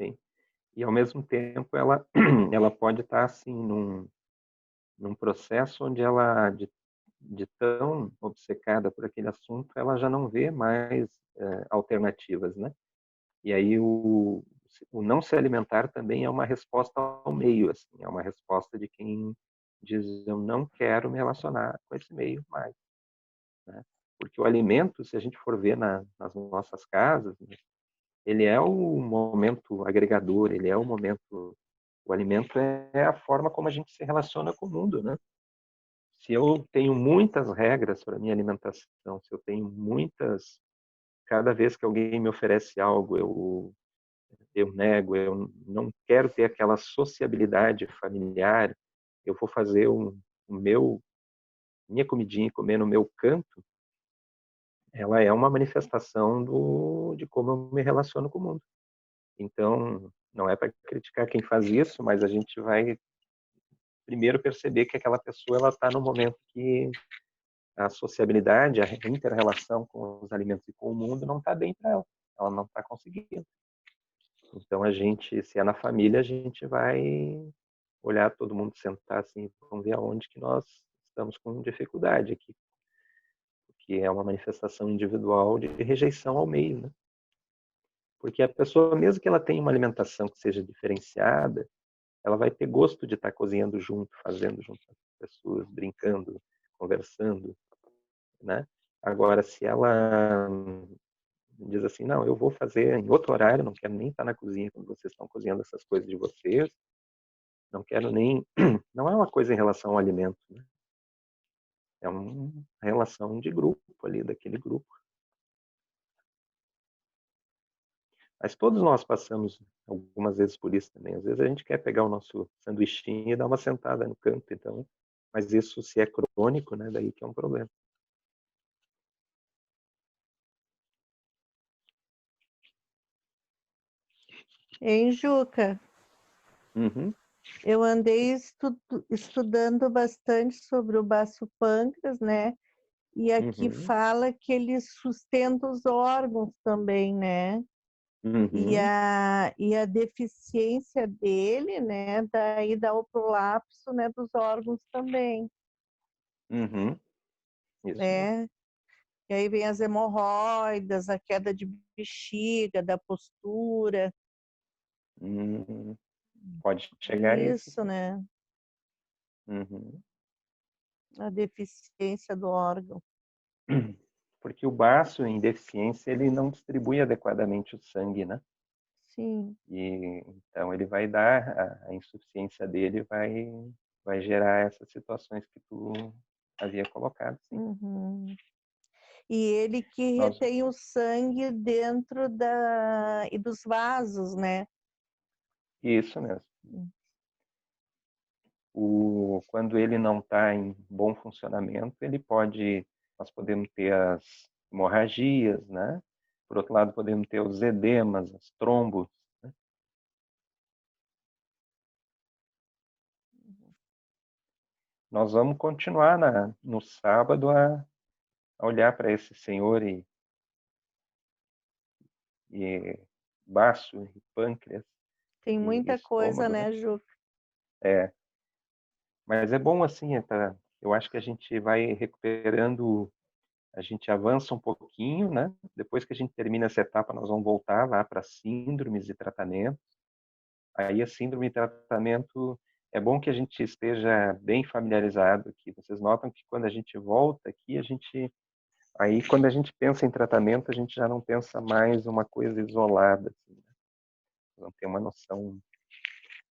Sim. E ao mesmo tempo ela pode estar assim num processo onde ela de tão obcecada por aquele assunto, ela já não vê mais alternativas, né? E aí o não se alimentar também é uma resposta ao meio, assim, é uma resposta de quem diz eu não quero me relacionar com esse meio mais, né? Porque o alimento, se a gente for ver nas nossas casas, né, ele é o momento agregador, ele é o momento, o alimento é a forma como a gente se relaciona com o mundo, né? Se eu tenho muitas regras para minha alimentação, se eu tenho muitas, cada vez que alguém me oferece algo, eu nego, eu não quero ter aquela sociabilidade familiar, eu vou fazer o meu minha comidinha e comer no meu canto, ela é uma manifestação de como eu me relaciono com o mundo. Então, não é para criticar quem faz isso, mas a gente vai primeiro perceber que aquela pessoa ela está no momento que a sociabilidade, a inter-relação com os alimentos e com o mundo não está bem para ela. Ela não está conseguindo. Então, a gente, se é na família, a gente vai olhar todo mundo sentar assim, vamos ver aonde que nós estamos com dificuldade aqui. Que é uma manifestação individual de rejeição ao meio, né? Porque a pessoa, mesmo que ela tenha uma alimentação que seja diferenciada, ela vai ter gosto de estar cozinhando junto, fazendo junto com as pessoas, brincando, conversando, né? Agora, se ela diz assim, não, eu vou fazer em outro horário, não quero nem estar na cozinha quando vocês estão cozinhando essas coisas de vocês, não quero nem... Não é uma coisa em relação ao alimento, né? É uma relação de grupo ali, daquele grupo. Mas todos nós passamos algumas vezes por isso também. Às vezes a gente quer pegar o nosso sanduichinho e dar uma sentada no canto, então. Mas isso, se é crônico, né, daí que é um problema. Hein, Juca? Uhum. Eu andei estudando bastante sobre o baço pâncreas, né? E aqui Uhum. fala que ele sustenta os órgãos também, né? E Uhum. a deficiência dele, né? Daí dá o prolapso, né, dos órgãos também, Uhum. Isso mesmo. né? E aí vem as hemorroidas, a queda de bexiga, da postura. Pode chegar a isso. Isso, né? Uhum. A deficiência do órgão. Porque o baço em deficiência, ele não distribui adequadamente o sangue, né? Sim. E então ele vai dar, a insuficiência dele vai gerar essas situações que tu havia colocado, sim. Uhum. E ele que Nós, retém o sangue dentro e dos vasos, né? isso mesmo. Quando ele não está em bom funcionamento, nós podemos ter as hemorragias, né? Por outro lado, podemos ter os edemas, os trombos, né? Nós vamos continuar no sábado a olhar para esse senhor e baço, e pâncreas, Tem e muita coisa, estômago, né? né, Juca? Mas é bom assim, eu acho que a gente vai recuperando, a gente avança um pouquinho, né? Depois que a gente termina essa etapa, nós vamos voltar lá para síndromes e tratamento. Aí a síndrome e tratamento, é bom que a gente esteja bem familiarizado aqui. Vocês notam que quando a gente volta aqui, aí quando a gente pensa em tratamento, a gente já não pensa mais uma coisa isolada, assim, né? Vamos ter uma noção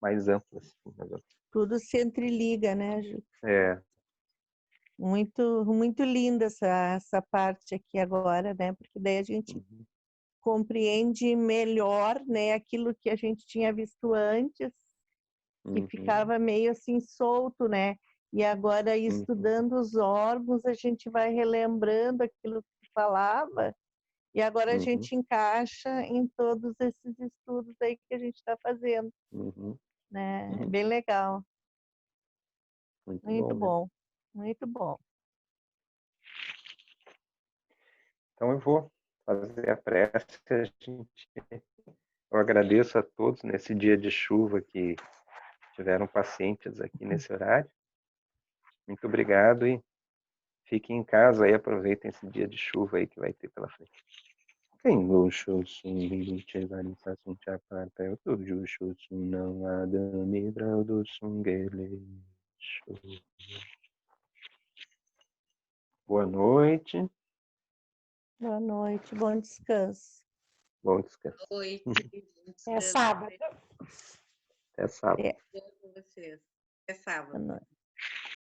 mais ampla, assim, né? Tudo se entreliga, né, Juca? É. Muito, muito linda essa parte aqui agora, né? Porque daí a gente compreende melhor, né, aquilo que a gente tinha visto antes, que ficava meio assim solto, né? E agora, estudando os órgãos, a gente vai relembrando aquilo que falava, e agora a gente encaixa em todos esses estudos aí que a gente está fazendo, né? É bem legal. Muito bom, muito bom. Então eu vou fazer a prece. Eu agradeço a todos nesse dia de chuva que tiveram pacientes aqui nesse horário. Muito obrigado e fiquem em casa aí, aproveitem esse dia de chuva aí que vai ter pela frente. Quem luxo sum chapata eu tô juxo não adame brado sungele. Boa noite. Boa noite, bom descanso. Bom descanso. Boa noite. É sábado. Até sábado. É. Com vocês. Até sábado. Boa noite.